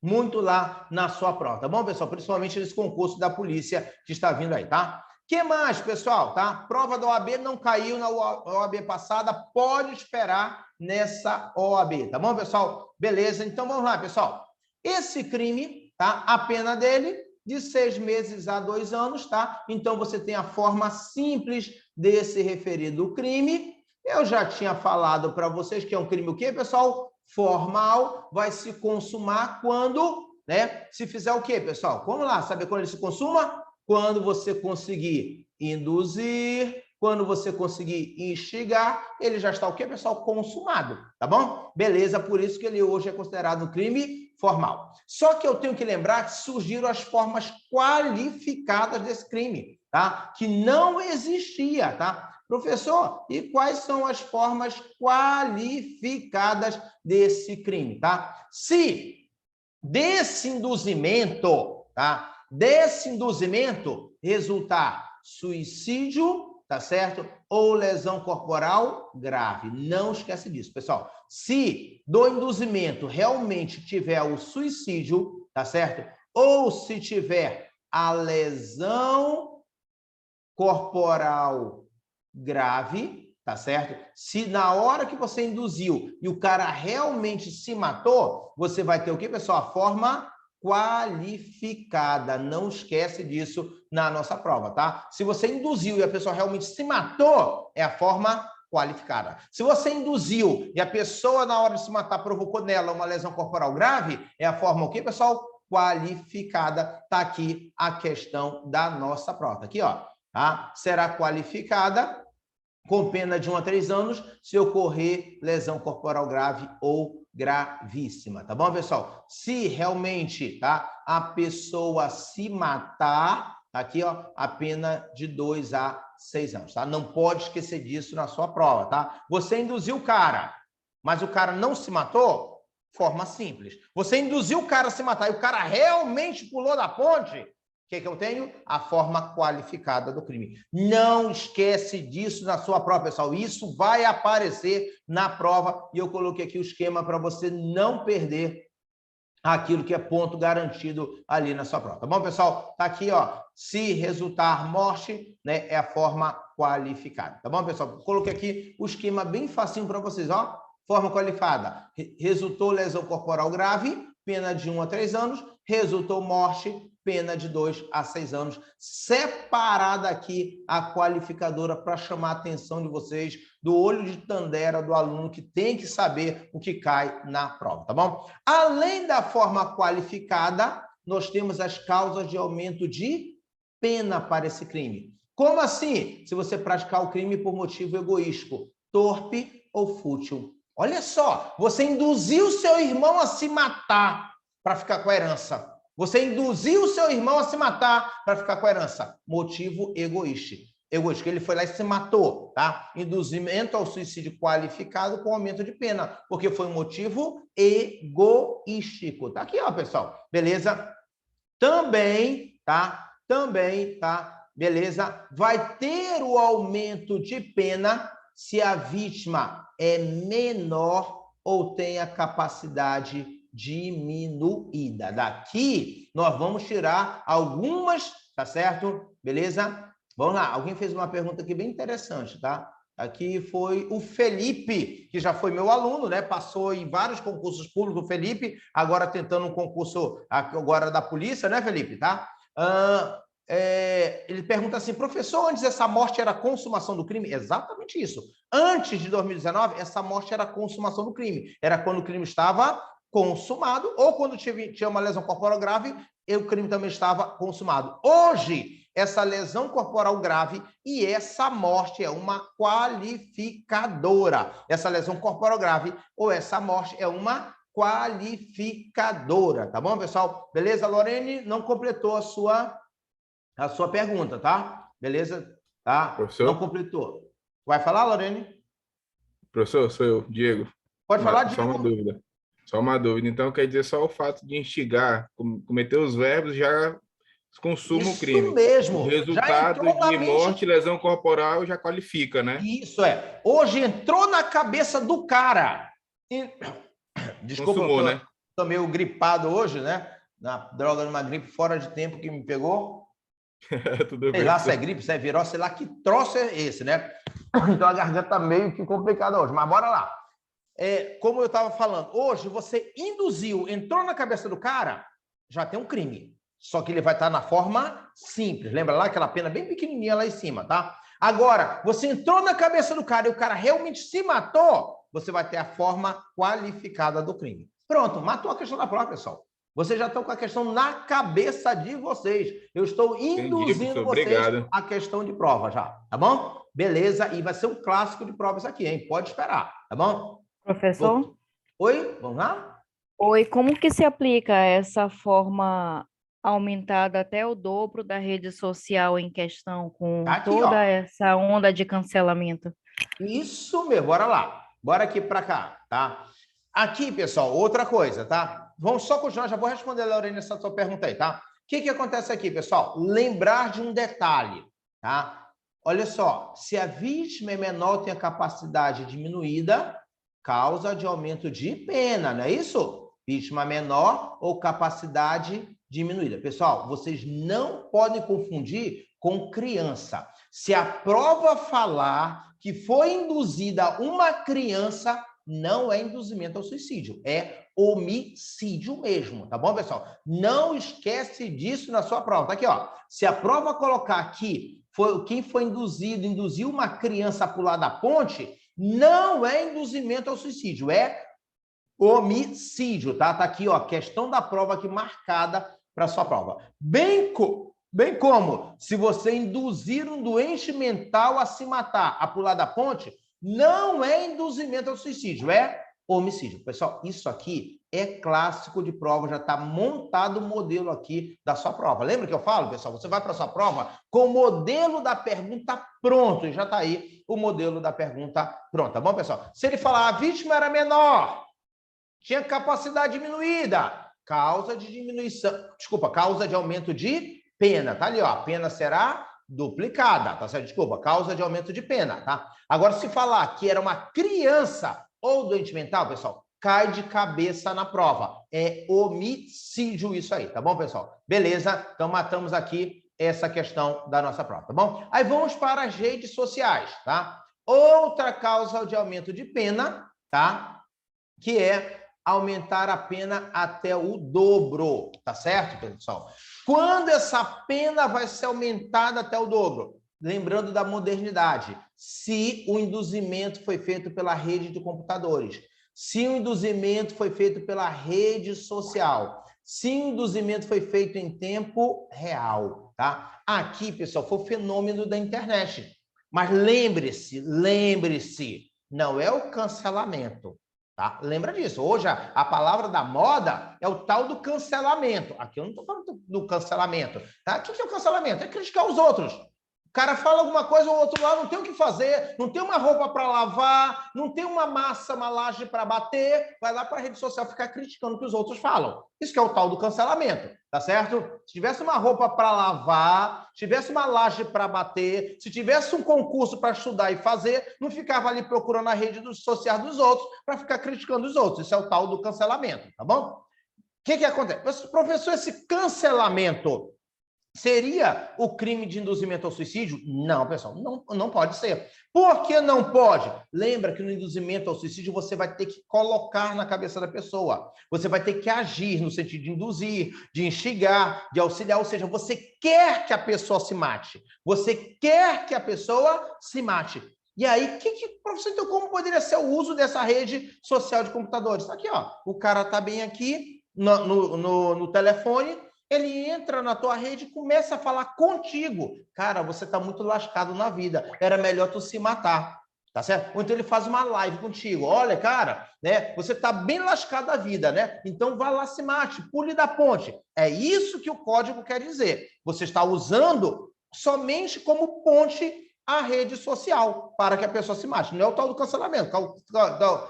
muito lá na sua prova. Tá bom, pessoal? Principalmente nesse concurso da polícia que está vindo aí, tá? Que mais, pessoal? Tá? Prova da OAB não caiu na OAB passada, pode esperar nessa OAB, tá bom, pessoal? Beleza, então vamos lá, pessoal. Esse crime, tá? A pena dele de 6 meses a 2 anos, tá? Então você tem a forma simples desse referido crime. Eu já tinha falado para vocês que é um crime o quê, pessoal? Formal, vai se consumar quando, né? Se fizer o quê, pessoal? Vamos lá, saber quando ele se consuma? Quando você conseguir induzir, quando você conseguir instigar, ele já está o quê, pessoal? Consumado, tá bom? Beleza, por isso que ele hoje é considerado um crime formal. Só que eu tenho que lembrar que surgiram as formas qualificadas desse crime, tá? Que não existia, tá? Professor, e quais são as formas qualificadas desse crime, tá? Se desse induzimento, tá? Desse induzimento resultar suicídio, tá certo? Ou lesão corporal grave. Não esquece disso, pessoal. Se do induzimento realmente tiver o suicídio, tá certo? Ou se tiver a lesão corporal grave, tá certo? Se na hora que você induziu e o cara realmente se matou, você vai ter o quê, pessoal? A forma qualificada. Não esquece disso na nossa prova, tá? Se você induziu e a pessoa realmente se matou, é a forma qualificada. Se você induziu e a pessoa, na hora de se matar, provocou nela uma lesão corporal grave, é a forma o quê, pessoal? Qualificada. Tá aqui a questão da nossa prova. Aqui, ó. Tá? Será qualificada com pena de 1 a 3 anos se ocorrer lesão corporal grave ou gravíssima, tá bom, pessoal? Se realmente, tá, a pessoa se matar, tá aqui, ó, a pena de 2 a 6 anos, tá? Não pode esquecer disso na sua prova, tá? Você induziu o cara, mas o cara não se matou, forma simples. Você induziu o cara a se matar e o cara realmente pulou da ponte, o que eu tenho? A forma qualificada do crime. Não esquece disso na sua prova, pessoal. Isso vai aparecer na prova e eu coloquei aqui o esquema para você não perder aquilo que é ponto garantido ali na sua prova. Tá bom, pessoal? Tá aqui, ó. Se resultar morte, né, é a forma qualificada. Tá bom, pessoal? Coloquei aqui o esquema bem facinho para vocês, ó. Forma qualificada. Resultou lesão corporal grave, pena de 1 a 3 anos. Resultou morte, pena de 2 a 6 anos, separada aqui a qualificadora para chamar a atenção de vocês, do olho de tandera do aluno que tem que saber o que cai na prova, tá bom? Além da forma qualificada, nós temos as causas de aumento de pena para esse crime. Como assim? Se você praticar o crime por motivo egoístico, torpe ou fútil. Olha só, você induziu seu irmão a se matar para ficar com a herança. Você induziu o seu irmão a se matar para ficar com a herança. Motivo egoísta. Egoísta, ele foi lá e se matou, tá? Induzimento ao suicídio qualificado com aumento de pena, porque foi um motivo egoístico. Tá aqui, ó, pessoal. Beleza? Também, tá? Beleza? Vai ter o aumento de pena se a vítima é menor ou tem a capacidade diminuída. Daqui, nós vamos tirar algumas, tá certo? Beleza? Vamos lá. Alguém fez uma pergunta aqui bem interessante, tá? Aqui foi o Felipe, que já foi meu aluno, né? Passou em vários concursos públicos, o Felipe, agora tentando um concurso agora da polícia, né, Felipe? Tá? Ele pergunta assim, professor, antes essa morte era consumação do crime? Exatamente isso. Antes de 2019, essa morte era consumação do crime. Era quando o crime estava consumado, ou quando tinha uma lesão corporal grave, o crime também estava consumado. Hoje, essa lesão corporal grave e essa morte é uma qualificadora. Essa lesão corporal grave ou essa morte é uma qualificadora, tá bom, pessoal? Beleza? Lorene não completou a sua pergunta, tá? Beleza? Tá? Professor? Não completou. Vai falar, Lorene? Professor, sou eu, Diego. Pode falar, Diego. Só uma dúvida. Então, quer dizer, só o fato de instigar, cometer os verbos, já consuma o crime. Isso mesmo. O resultado de morte, lesão corporal, já qualifica, né? Isso é. Hoje entrou na cabeça do cara. Desculpa, consumou, né? Tô meio gripado hoje, né? Na droga de uma gripe fora de tempo que me pegou. Tudo sei bem, lá se é gripe, se é virose, sei lá que troço é esse, né? Então a garganta tá meio que complicada hoje, mas bora lá. Como eu estava falando, hoje você induziu, entrou na cabeça do cara, já tem um crime. Só que ele vai estar na forma simples. Lembra lá aquela pena bem pequenininha lá em cima, tá? Agora, você entrou na cabeça do cara e o cara realmente se matou, você vai ter a forma qualificada do crime. Pronto, matou a questão da prova, pessoal. Vocês já estão com a questão na cabeça de vocês. Eu estou induzindo vocês a questão de prova já, tá bom? Beleza, e vai ser um clássico de provas aqui, hein? Pode esperar, tá bom? Professor? Oi, vamos lá? Oi, como que se aplica essa forma aumentada até o dobro da rede social em questão Tá com aqui, toda ó. essa onda de cancelamento? Isso mesmo, bora lá. Bora aqui para cá, tá? Aqui, pessoal, outra coisa, tá? Vamos só continuar, já vou responder, Lorena, essa sua pergunta aí, tá? O que acontece aqui, pessoal? Lembrar de um detalhe, tá? Olha só, se a vítima é menor, tem a capacidade diminuída, causa de aumento de pena, não é isso? Vítima menor ou capacidade diminuída. Pessoal, vocês não podem confundir com criança. Se a prova falar que foi induzida uma criança, não é induzimento ao suicídio, é homicídio mesmo, tá bom, pessoal? Não esquece disso na sua prova. Tá aqui, ó. Se a prova colocar aqui, quem foi induzido, induziu uma criança a pular da ponte, não é induzimento ao suicídio, é homicídio, tá? Tá aqui, ó, questão da prova aqui marcada para sua prova. Bem como se você induzir um doente mental a se matar, a pular da ponte, não é induzimento ao suicídio, é homicídio. Pessoal, isso aqui é clássico de prova, já está montado o modelo aqui da sua prova. Lembra que eu falo, pessoal? Você vai para a sua prova com o modelo da pergunta pronto, e já está aí o modelo da pergunta pronto, tá bom, pessoal? Se ele falar a vítima era menor, tinha capacidade diminuída, causa de diminuição, desculpa, causa de aumento de pena, tá ali, ó, a pena será duplicada, tá certo? Desculpa, causa de aumento de pena, tá? Agora, se falar que era uma criança ou doente mental, pessoal, cai de cabeça na prova. É homicídio isso aí, tá bom, pessoal? Beleza? Então, matamos aqui essa questão da nossa prova, tá bom? Aí vamos para as redes sociais, tá? Outra causa de aumento de pena, tá? Que é aumentar a pena até o dobro, tá certo, pessoal? Quando essa pena vai ser aumentada até o dobro? Lembrando da modernidade, se o induzimento foi feito pela rede de computadores, se o induzimento foi feito pela rede social, se o induzimento foi feito em tempo real, tá? Aqui, pessoal, foi o fenômeno da internet. Mas lembre-se, não é o cancelamento. Tá? Lembra disso. Hoje, a palavra da moda é o tal do cancelamento. Aqui eu não estou falando do cancelamento. Tá? O que é o cancelamento? É criticar os outros. O cara fala alguma coisa, o outro lá não tem o que fazer, não tem uma roupa para lavar, não tem uma massa, uma laje para bater, vai lá para a rede social ficar criticando o que os outros falam. Isso que é o tal do cancelamento, tá certo? Se tivesse uma roupa para lavar, se tivesse uma laje para bater, se tivesse um concurso para estudar e fazer, não ficava ali procurando a rede social dos outros para ficar criticando os outros. Isso é o tal do cancelamento, tá bom? O que acontece? Professor, esse cancelamento seria o crime de induzimento ao suicídio? Não, pessoal, não pode ser. Por que não pode? Lembra que no induzimento ao suicídio você vai ter que colocar na cabeça da pessoa. Você vai ter que agir no sentido de induzir, de instigar, de auxiliar. Ou seja, você quer que a pessoa se mate. Você quer que a pessoa se mate. E aí, professor, então como poderia ser o uso dessa rede social de computadores? Aqui, ó, o cara está bem aqui no telefone, ele entra na tua rede e começa a falar contigo. Cara, você está muito lascado na vida. Era melhor tu se matar. Tá certo? Ou então ele faz uma live contigo. Olha, cara, né? Você está bem lascado da vida, né? Então vá lá, se mate, pule da ponte. É isso que o código quer dizer. Você está usando somente como ponte a rede social para que a pessoa se mate. Não é o tal do cancelamento.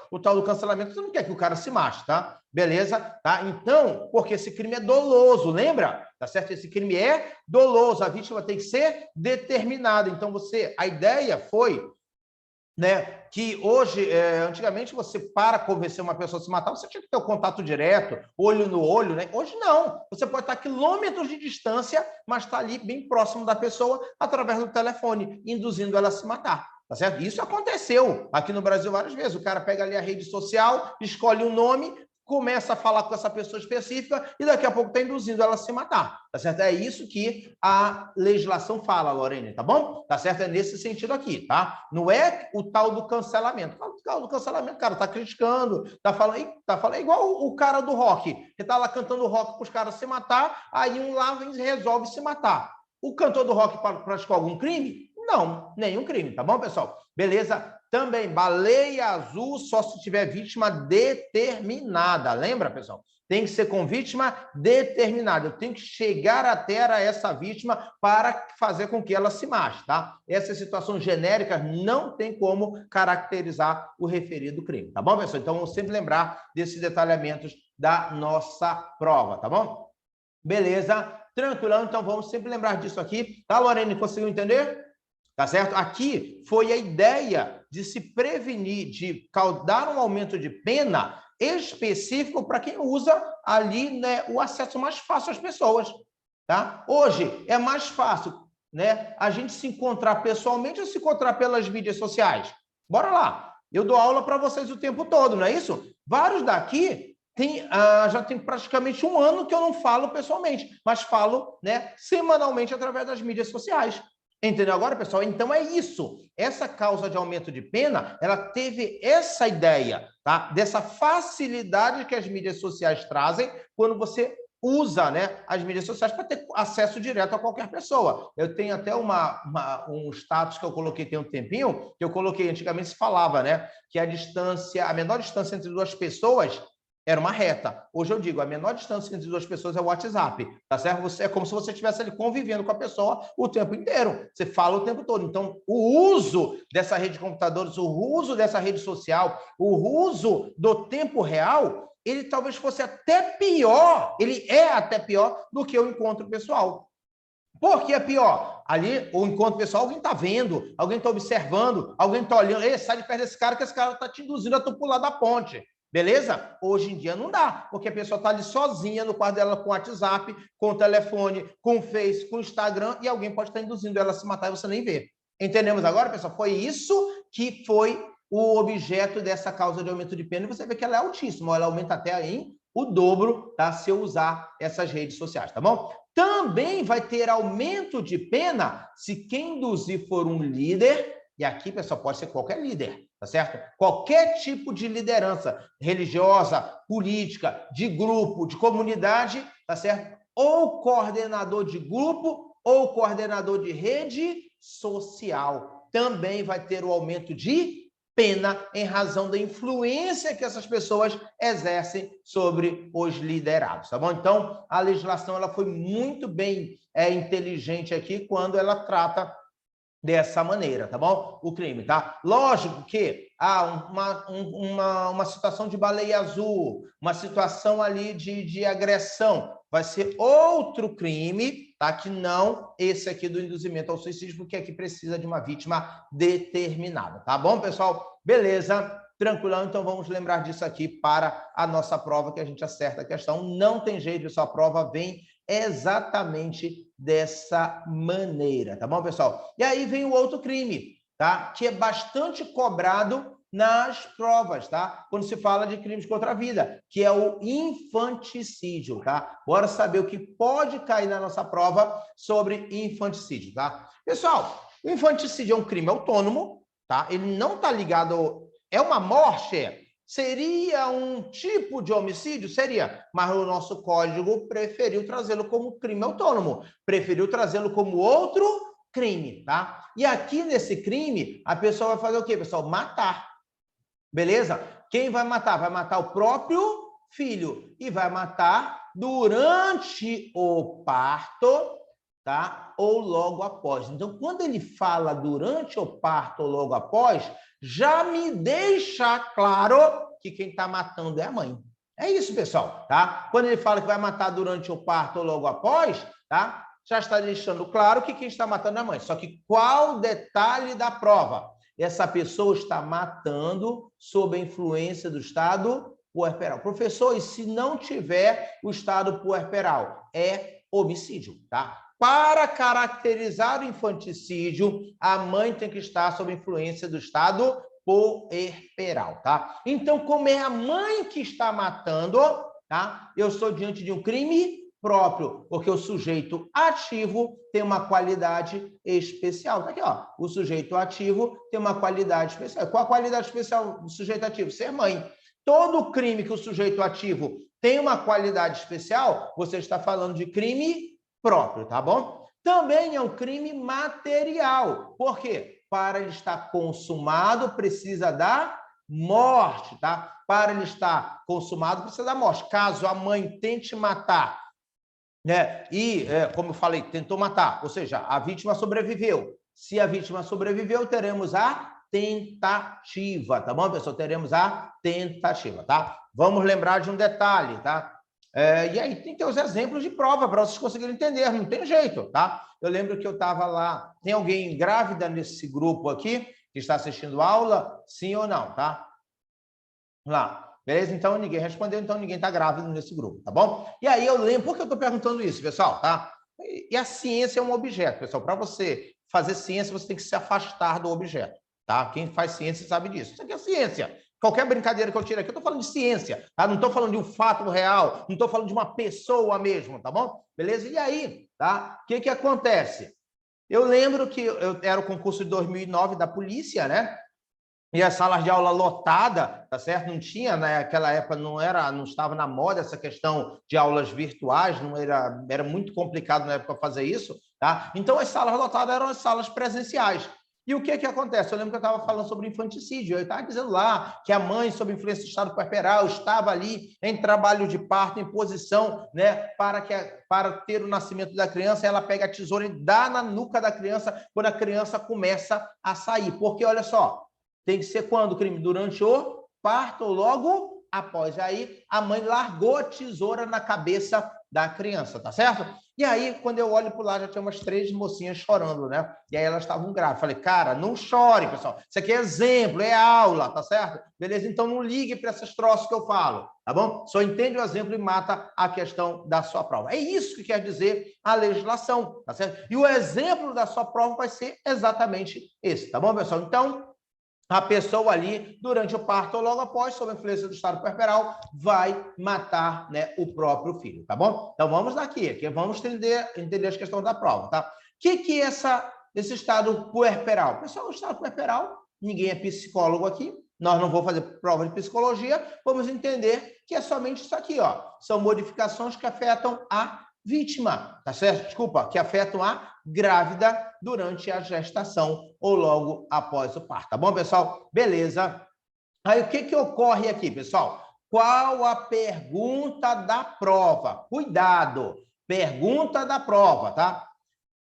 O tal do cancelamento você não quer que o cara se mate, tá? Beleza? Tá? Então, porque esse crime é doloso, lembra? Tá certo? Esse crime é doloso, a vítima tem que ser determinada. Então, a ideia foi, né, que hoje, antigamente, você, para convencer uma pessoa a se matar, você tinha que ter o contato direto, olho no olho, né? Hoje não. Você pode estar a quilômetros de distância, mas está ali bem próximo da pessoa, através do telefone, induzindo ela a se matar. Tá certo? Isso aconteceu aqui no Brasil várias vezes. O cara pega ali a rede social, escolhe um nome, começa a falar com essa pessoa específica e daqui a pouco está induzindo ela a se matar, tá certo? É isso que a legislação fala, Lorena, tá bom? Tá certo? É nesse sentido aqui, tá? Não é o tal do cancelamento. O tal do cancelamento, cara, tá criticando, tá falando é igual o cara do rock, que tá lá cantando rock para os caras se matar, aí um lá vem e resolve se matar. O cantor do rock praticou algum crime? Não, nenhum crime, tá bom, pessoal? Beleza? Também, baleia azul só se tiver vítima determinada. Lembra, pessoal? Tem que ser com vítima determinada. Eu tenho que chegar até essa vítima para fazer com que ela se mate, tá? Essas situações genéricas não tem como caracterizar o referido crime, tá bom, pessoal? Então, vamos sempre lembrar desses detalhamentos da nossa prova, tá bom? Beleza? Tranquilão? Então, vamos sempre lembrar disso aqui. Tá, Lorene? Conseguiu entender? Tá certo? Aqui foi a ideia de se prevenir, de dar um aumento de pena específico para quem usa ali, né, o acesso mais fácil às pessoas, tá? Hoje é mais fácil, né, a gente se encontrar pessoalmente ou se encontrar pelas mídias sociais. Bora lá. Eu dou aula para vocês o tempo todo, não é isso? Vários daqui já tem praticamente um ano que eu não falo pessoalmente, mas falo, né, semanalmente através das mídias sociais. Entendeu agora, pessoal? Então é isso. Essa causa de aumento de pena, ela teve essa ideia, tá? Dessa facilidade que as mídias sociais trazem quando você usa, né, as mídias sociais para ter acesso direto a qualquer pessoa. Eu tenho até um status que eu coloquei tem um tempinho, que eu coloquei antigamente, se falava, né, que a menor distância entre duas pessoas era uma reta. Hoje eu digo, a menor distância entre duas pessoas é o WhatsApp, tá certo? É como se você estivesse ali convivendo com a pessoa o tempo inteiro. Você fala o tempo todo. Então, o uso dessa rede de computadores, o uso dessa rede social, o uso do tempo real, ele talvez fosse até pior, ele é até pior do que o encontro pessoal. Por que é pior? Ali, o encontro pessoal, alguém está vendo, alguém está observando, alguém está olhando. Ei, sai de perto desse cara, que esse cara está te induzindo a tu pular da ponte. Beleza? Hoje em dia não dá, porque a pessoa está ali sozinha no quarto dela com o WhatsApp, com o telefone, com o Face, com o Instagram, e alguém pode estar induzindo ela a se matar e você nem vê. Entendemos agora, pessoal? Foi isso que foi o objeto dessa causa de aumento de pena, e você vê que ela é altíssima, ela aumenta até em o dobro, tá? Se eu usar essas redes sociais, tá bom? Também vai ter aumento de pena se quem induzir for um líder, e aqui, pessoal, pode ser qualquer líder, tá certo? Qualquer tipo de liderança religiosa, política, de grupo, de comunidade, tá certo? Ou coordenador de grupo, ou coordenador de rede social. Também vai ter o aumento de pena em razão da influência que essas pessoas exercem sobre os liderados, tá bom? Então, a legislação ela foi muito bem inteligente aqui quando ela trata dessa maneira, tá bom? O crime, tá? Lógico que uma situação de baleia azul, uma situação ali de agressão, vai ser outro crime, tá? Que não esse aqui do induzimento ao suicídio, porque aqui precisa de uma vítima determinada, tá bom, pessoal? Beleza? Tranquilão, então vamos lembrar disso aqui para a nossa prova, que a gente acerta a questão. Não tem jeito, sua prova vem exatamente dessa maneira, tá bom, pessoal? E aí vem o outro crime, tá? Que é bastante cobrado nas provas, tá? Quando se fala de crimes contra a vida, que é o infanticídio, tá? Bora saber o que pode cair na nossa prova sobre infanticídio, tá? Pessoal, o infanticídio é um crime autônomo, tá? Ele não tá ligado... É uma morte? Seria um tipo de homicídio? Seria, mas o nosso código preferiu trazê-lo como crime autônomo, preferiu trazê-lo como outro crime, tá? E aqui nesse crime, a pessoa vai fazer o quê, pessoal? Matar, beleza? Quem vai matar? Vai matar o próprio filho e vai matar durante o parto, tá? Ou logo após. Então, quando ele fala durante o parto ou logo após, já me deixa claro que quem está matando é a mãe. É isso, pessoal, tá? Quando ele fala que vai matar durante o parto ou logo após, tá? Já está deixando claro que quem está matando é a mãe. Só que qual o detalhe da prova? Essa pessoa está matando sob a influência do estado puerperal. Professor, e se não tiver o estado puerperal? É homicídio, tá? Para caracterizar o infanticídio, a mãe tem que estar sob influência do estado puerperal, tá? Então, como é a mãe que está matando, tá? Eu estou diante de um crime próprio, porque o sujeito ativo tem uma qualidade especial. Tá aqui, ó. O sujeito ativo tem uma qualidade especial. Qual a qualidade especial do sujeito ativo? Ser mãe. Todo crime que o sujeito ativo tem uma qualidade especial, você está falando de crime próprio, tá bom? Também é um crime material. Por quê? Para ele estar consumado, precisa da morte, tá? Para ele estar consumado, precisa da morte. Caso a mãe tente matar, né? E, como eu falei, tentou matar, ou seja, a vítima sobreviveu. Se a vítima sobreviveu, teremos a tentativa, tá bom, pessoal? Teremos a tentativa, tá? Vamos lembrar de um detalhe, tá? E aí tem que ter os exemplos de prova para vocês conseguirem entender, não tem jeito, tá? Eu lembro que eu estava lá, tem alguém grávida nesse grupo aqui que está assistindo aula? Sim ou não, tá? Lá, beleza? Então, ninguém respondeu, então ninguém está grávido nesse grupo, tá bom? E aí eu lembro, por que eu estou perguntando isso, pessoal, tá? E a ciência é um objeto, pessoal. Para você fazer ciência, você tem que se afastar do objeto, tá? Quem faz ciência sabe disso. Isso aqui é ciência. Qualquer brincadeira que eu tire aqui, eu estou falando de ciência, tá? Não estou falando de um fato real, não estou falando de uma pessoa mesmo, tá bom? Beleza? E aí, tá? O que acontece? Eu lembro que eu era o concurso de 2009 da polícia, né? E as salas de aula lotada, tá certo? Não tinha, naquela época não estava na moda essa questão de aulas virtuais, não era muito complicado na época fazer isso, tá? Então as salas lotadas eram as salas presenciais. E o que acontece? Eu lembro que eu estava falando sobre infanticídio, eu estava dizendo lá que a mãe, sob influência do estado puerperal, estava ali em trabalho de parto, em posição, né, para ter o nascimento da criança, ela pega a tesoura e dá na nuca da criança quando a criança começa a sair. Porque, olha só, tem que ser quando, crime? Durante o parto ou logo após. Aí a mãe largou a tesoura na cabeça da criança, tá certo? E aí, quando eu olho por lá, já tinha umas 3 mocinhas chorando, né? E aí elas estavam grávidas. Falei, cara, não chore, pessoal. Isso aqui é exemplo, é aula, tá certo? Beleza? Então não ligue para esses troços que eu falo, tá bom? Só entende o exemplo e mata a questão da sua prova. É isso que quer dizer a legislação, tá certo? E o exemplo da sua prova vai ser exatamente esse, tá bom, pessoal? Então, a pessoa ali, durante o parto ou logo após, sob a influência do estado puerperal, vai matar, né, o próprio filho, tá bom? Então, vamos daqui, vamos entender as questões da prova, tá? O que é esse estado puerperal? Pessoal, o estado puerperal, ninguém é psicólogo aqui, nós não vamos fazer prova de psicologia, vamos entender que é somente isso aqui, ó. São modificações que afetam a vítima, tá certo? Desculpa, que afetam a grávida durante a gestação ou logo após o parto, tá bom, pessoal? Beleza. Aí, o que ocorre aqui, pessoal? Qual a pergunta da prova? Cuidado, pergunta da prova, tá?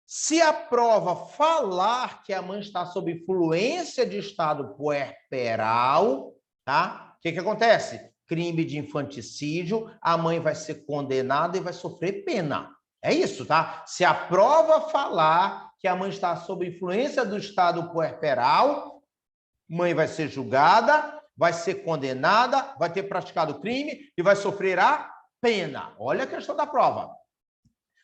Se a prova falar que a mãe está sob influência de estado puerperal, tá? O que acontece? Crime de infanticídio, a mãe vai ser condenada e vai sofrer pena. É isso, tá? Se a prova falar que a mãe está sob influência do estado puerperal, mãe vai ser julgada, vai ser condenada, vai ter praticado o crime e vai sofrer a pena. Olha a questão da prova.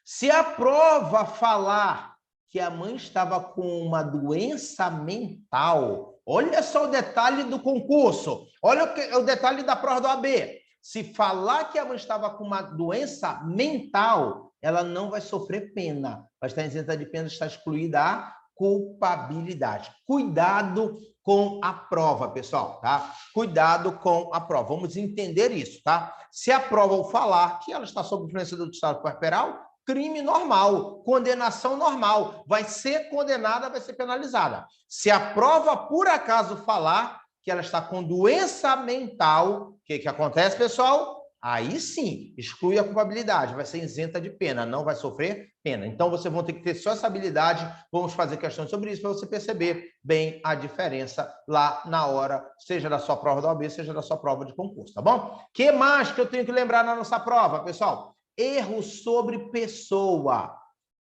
Se a prova falar que a mãe estava com uma doença mental, olha só o detalhe do concurso, olha o detalhe da prova do AB. Se falar que a mãe estava com uma doença mental, ela não vai sofrer pena, vai estar isenta de pena, está excluída a culpabilidade. Cuidado com a prova, pessoal, tá? Cuidado com a prova. Vamos entender isso, tá? Se a prova falar que ela está sob influência do estado puerperal, crime normal, condenação normal, vai ser condenada, vai ser penalizada. Se a prova, por acaso, falar que ela está com doença mental, o que acontece, pessoal? Aí sim, exclui a culpabilidade, vai ser isenta de pena, não vai sofrer pena. Então, vocês vão ter que ter só essa habilidade, vamos fazer questões sobre isso, para você perceber bem a diferença lá na hora, seja da sua prova da OAB, seja da sua prova de concurso, tá bom? O que mais que eu tenho que lembrar na nossa prova, pessoal? Erro sobre pessoa.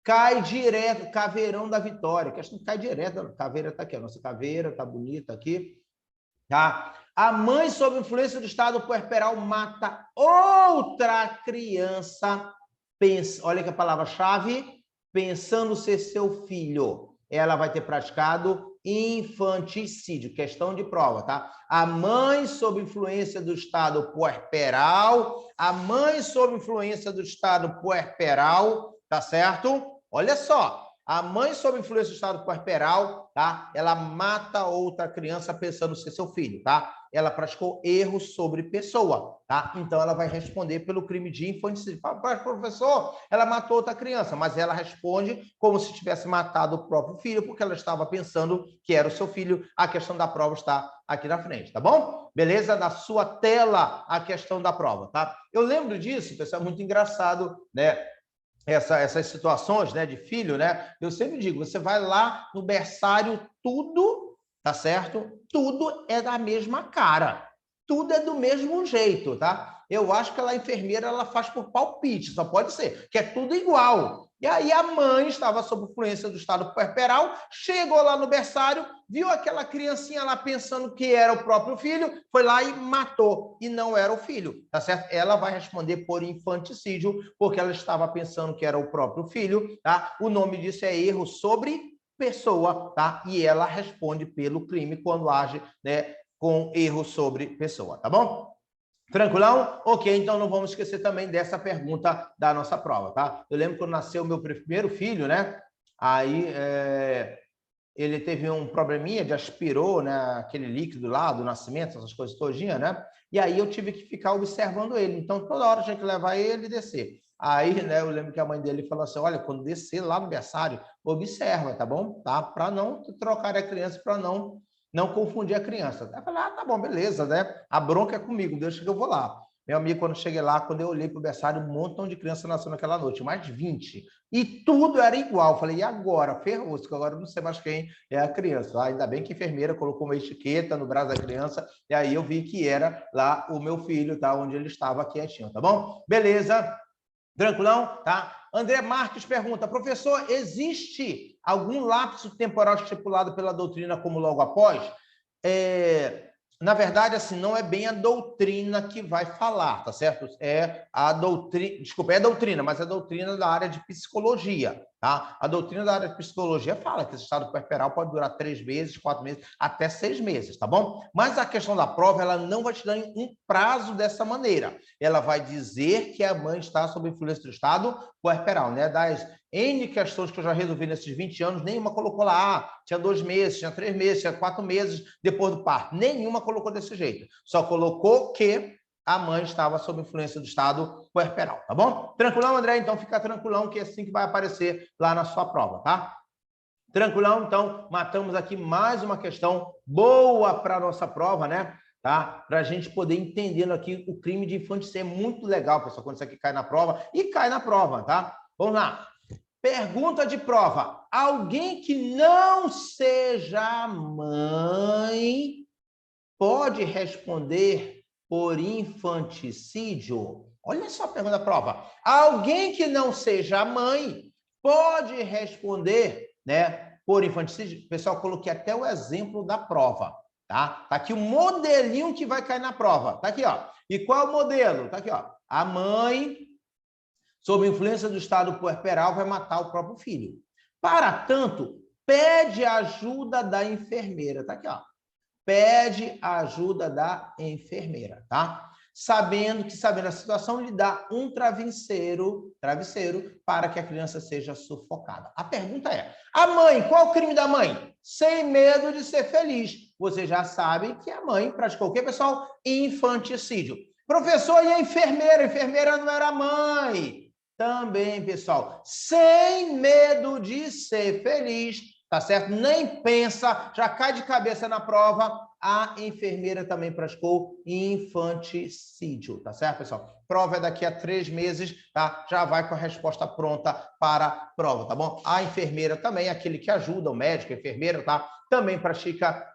Cai direto, caveirão da vitória. A questão cai direto, a caveira está aqui, a nossa caveira está bonita aqui. Tá? A mãe, sob influência do estado puerperal, mata outra criança. Olha que a palavra-chave, pensando ser seu filho. Ela vai ter praticado infanticídio, questão de prova, tá? A mãe sob influência do estado puerperal, a mãe sob influência do estado puerperal, tá certo? Olha só, A mãe, sob influência do estado puerperal, tá? Ela mata outra criança pensando ser seu filho, tá? Ela praticou erro sobre pessoa, tá? Então, ela vai responder pelo crime de infanticídio. Professor, ela matou outra criança, mas ela responde como se tivesse matado o próprio filho, porque ela estava pensando que era o seu filho. A questão da prova está aqui na frente, tá bom? Beleza? Na sua tela, a questão da prova, tá? Eu lembro disso, pessoal, é muito engraçado, né? Essas situações, né, de filho, né? Eu sempre digo, você vai lá no berçário, tudo, tá certo? Tudo é da mesma cara. Tudo é do mesmo jeito, tá? Eu acho que a enfermeira, ela faz por palpite, só pode ser, que é tudo igual. E aí a mãe estava sob influência do estado puerperal, chegou lá no berçário, viu aquela criancinha lá pensando que era o próprio filho, foi lá e matou, e não era o filho, tá certo? Ela vai responder por infanticídio, porque ela estava pensando que era o próprio filho, tá? O nome disso é erro sobre pessoa, tá? E ela responde pelo crime quando age, né, com erro sobre pessoa, tá bom? Tranquilão? Ok, então não vamos esquecer também dessa pergunta da nossa prova, tá? Eu lembro quando nasceu o meu primeiro filho, né? Aí ele teve um probleminha de aspirou, né? Aquele líquido lá do nascimento, essas coisas todinha, né? E aí eu tive que ficar observando ele. Então, toda hora eu tinha que levar ele e descer. Aí, né, eu lembro que a mãe dele falou assim, olha, quando descer lá no berçário, observa, tá bom? Tá? Para não trocar a criança, para não confundir a criança. Eu falei, tá bom, beleza, né? A bronca é comigo, deixa que eu vou lá. Meu amigo, quando eu cheguei lá, quando eu olhei para o berçário, um montão de criança nasceu naquela noite, mais de 20. E tudo era igual. Eu falei, e agora? Ferrou-se, que agora eu não sei mais quem é a criança. Ainda bem que a enfermeira colocou uma etiqueta no braço da criança, e aí eu vi que era lá o meu filho, tá? Onde ele estava quietinho, tá bom? Beleza. Tranquilão, tá? André Marques pergunta, professor, existe algum lapso temporal estipulado pela doutrina como logo após? Na verdade, assim, não é bem a doutrina que vai falar, tá certo? É a doutrina, desculpa, é a doutrina, mas é a doutrina da área de psicologia, tá? A doutrina da área de psicologia fala que esse estado puerperal pode durar 3 meses, 4 meses, até 6 meses, tá bom? Mas a questão da prova, ela não vai te dar um prazo dessa maneira. Ela vai dizer que a mãe está sob influência do estado puerperal, né? Das N questões que eu já resolvi nesses 20 anos, nenhuma colocou lá, tinha 2 meses, tinha 3 meses, tinha 4 meses depois do parto. Nenhuma colocou desse jeito. Só colocou que a mãe estava sob influência do estado puerperal, tá bom? Tranquilão, André? Então fica tranquilão que é assim que vai aparecer lá na sua prova, tá? Tranquilão? Então, matamos aqui mais uma questão boa para a nossa prova, né? Tá? Para a gente poder entendendo aqui o crime de infanticídio. É muito legal, pessoal, quando isso aqui cai na prova. E cai na prova, tá? Vamos lá. Pergunta de prova. Alguém que não seja mãe pode responder por infanticídio? Olha só a pergunta da prova. Alguém que não seja mãe pode responder, né, por infanticídio? Pessoal, coloquei até o exemplo da prova, tá? Tá aqui o modelinho que vai cair na prova. Tá aqui, ó. E qual é o modelo? Tá aqui, ó. A mãe, sob influência do estado puerperal, vai matar o próprio filho. Para tanto, pede ajuda da enfermeira. Tá aqui, ó. Pede a ajuda da enfermeira, tá? Sabendo a situação, lhe dá um travesseiro para que a criança seja sufocada. A pergunta é, a mãe, qual o crime da mãe? Sem medo de ser feliz. Você já sabe que a mãe praticou o quê, pessoal? Infanticídio. Professor, e a enfermeira? A enfermeira não era mãe. Também, pessoal, sem medo de ser feliz, tá certo? Nem pensa, já cai de cabeça na prova, a enfermeira também praticou infanticídio, tá certo, pessoal? Prova é daqui a 3 meses, tá? Já vai com a resposta pronta para a prova, tá bom? A enfermeira também, aquele que ajuda, o médico, a enfermeira, tá? Também pratica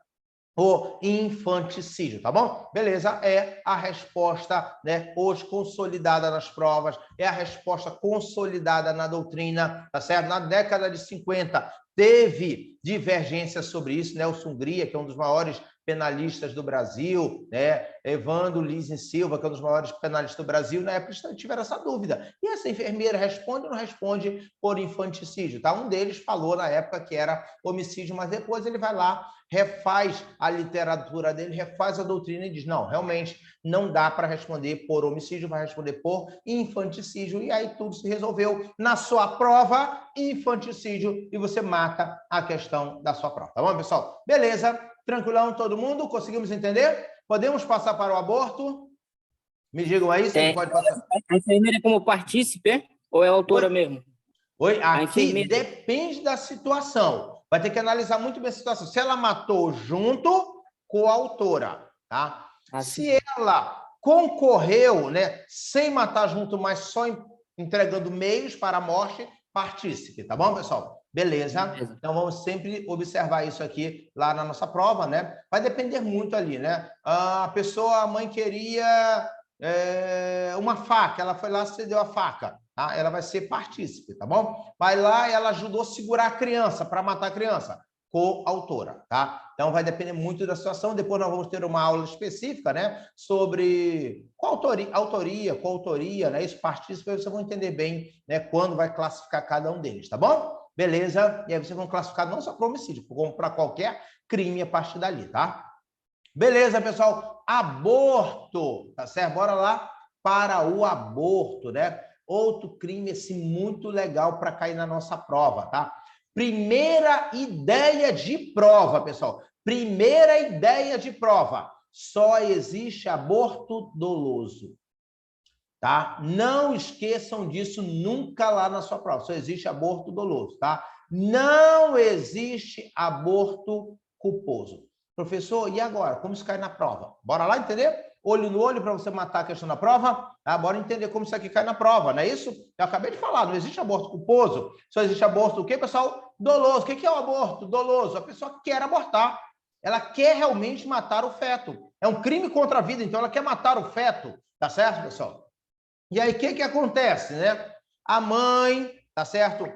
o infanticídio, tá bom? Beleza, é a resposta, né, hoje consolidada nas provas, é a resposta consolidada na doutrina, tá certo? Na década de 50, teve divergência sobre isso, Nelson Hungria, que é um dos maiores penalistas do Brasil, né? Evandro Lizin Silva, que é um dos maiores penalistas do Brasil, na época eles tiveram essa dúvida. E essa enfermeira responde ou não responde por infanticídio? Tá? Um deles falou na época que era homicídio, mas depois ele vai lá, refaz a literatura dele, refaz a doutrina e diz, não, realmente não dá para responder por homicídio, vai responder por infanticídio. E aí tudo se resolveu na sua prova, infanticídio, e você mata a questão da sua prova. Tá bom, pessoal? Beleza? Tranquilão todo mundo? Conseguimos entender? Podemos passar para o aborto? Me digam aí se ele pode passar. A enfermeira é como partícipe ou é autora mesmo? Oi, aqui depende da situação. Vai ter que analisar muito bem a situação. Se ela matou junto, coautora, tá? Se ela concorreu, né, sem matar junto, mas só entregando meios para a morte, partícipe, tá bom, pessoal? Beleza? Então, vamos sempre observar isso aqui lá na nossa prova, né? Vai depender muito ali, né? A mãe queria uma faca, ela foi lá, cedeu a faca, tá? Ela vai ser partícipe, tá bom? Vai lá, ela ajudou a segurar a criança, para matar a criança, coautora, tá? Então, vai depender muito da situação. Depois nós vamos ter uma aula específica, né? Sobre coautoria, né? Isso, partícipe, vocês vão entender bem, né? Quando vai classificar cada um deles, tá bom? Beleza? E aí vocês vão classificar não só para homicídio, como para qualquer crime a partir dali, tá? Beleza, pessoal? Aborto, tá certo? Bora lá para o aborto, né? Outro crime, assim, muito legal para cair na nossa prova, tá? Primeira ideia de prova, pessoal. Primeira ideia de prova. Só existe aborto doloso, tá? Não esqueçam disso nunca lá na sua prova. Só existe aborto doloso, tá? Não existe aborto culposo. Professor, e agora? Como isso cai na prova? Bora lá entender? Olho no olho para você matar a questão da prova? Tá? Bora entender como isso aqui cai na prova, não é isso? Eu acabei de falar, não existe aborto culposo, só existe aborto o quê, pessoal? Doloso. O que é o aborto doloso? A pessoa quer abortar. Ela quer realmente matar o feto. É um crime contra a vida, então ela quer matar o feto. Tá certo, pessoal? E aí, o que acontece, né? A mãe, tá certo?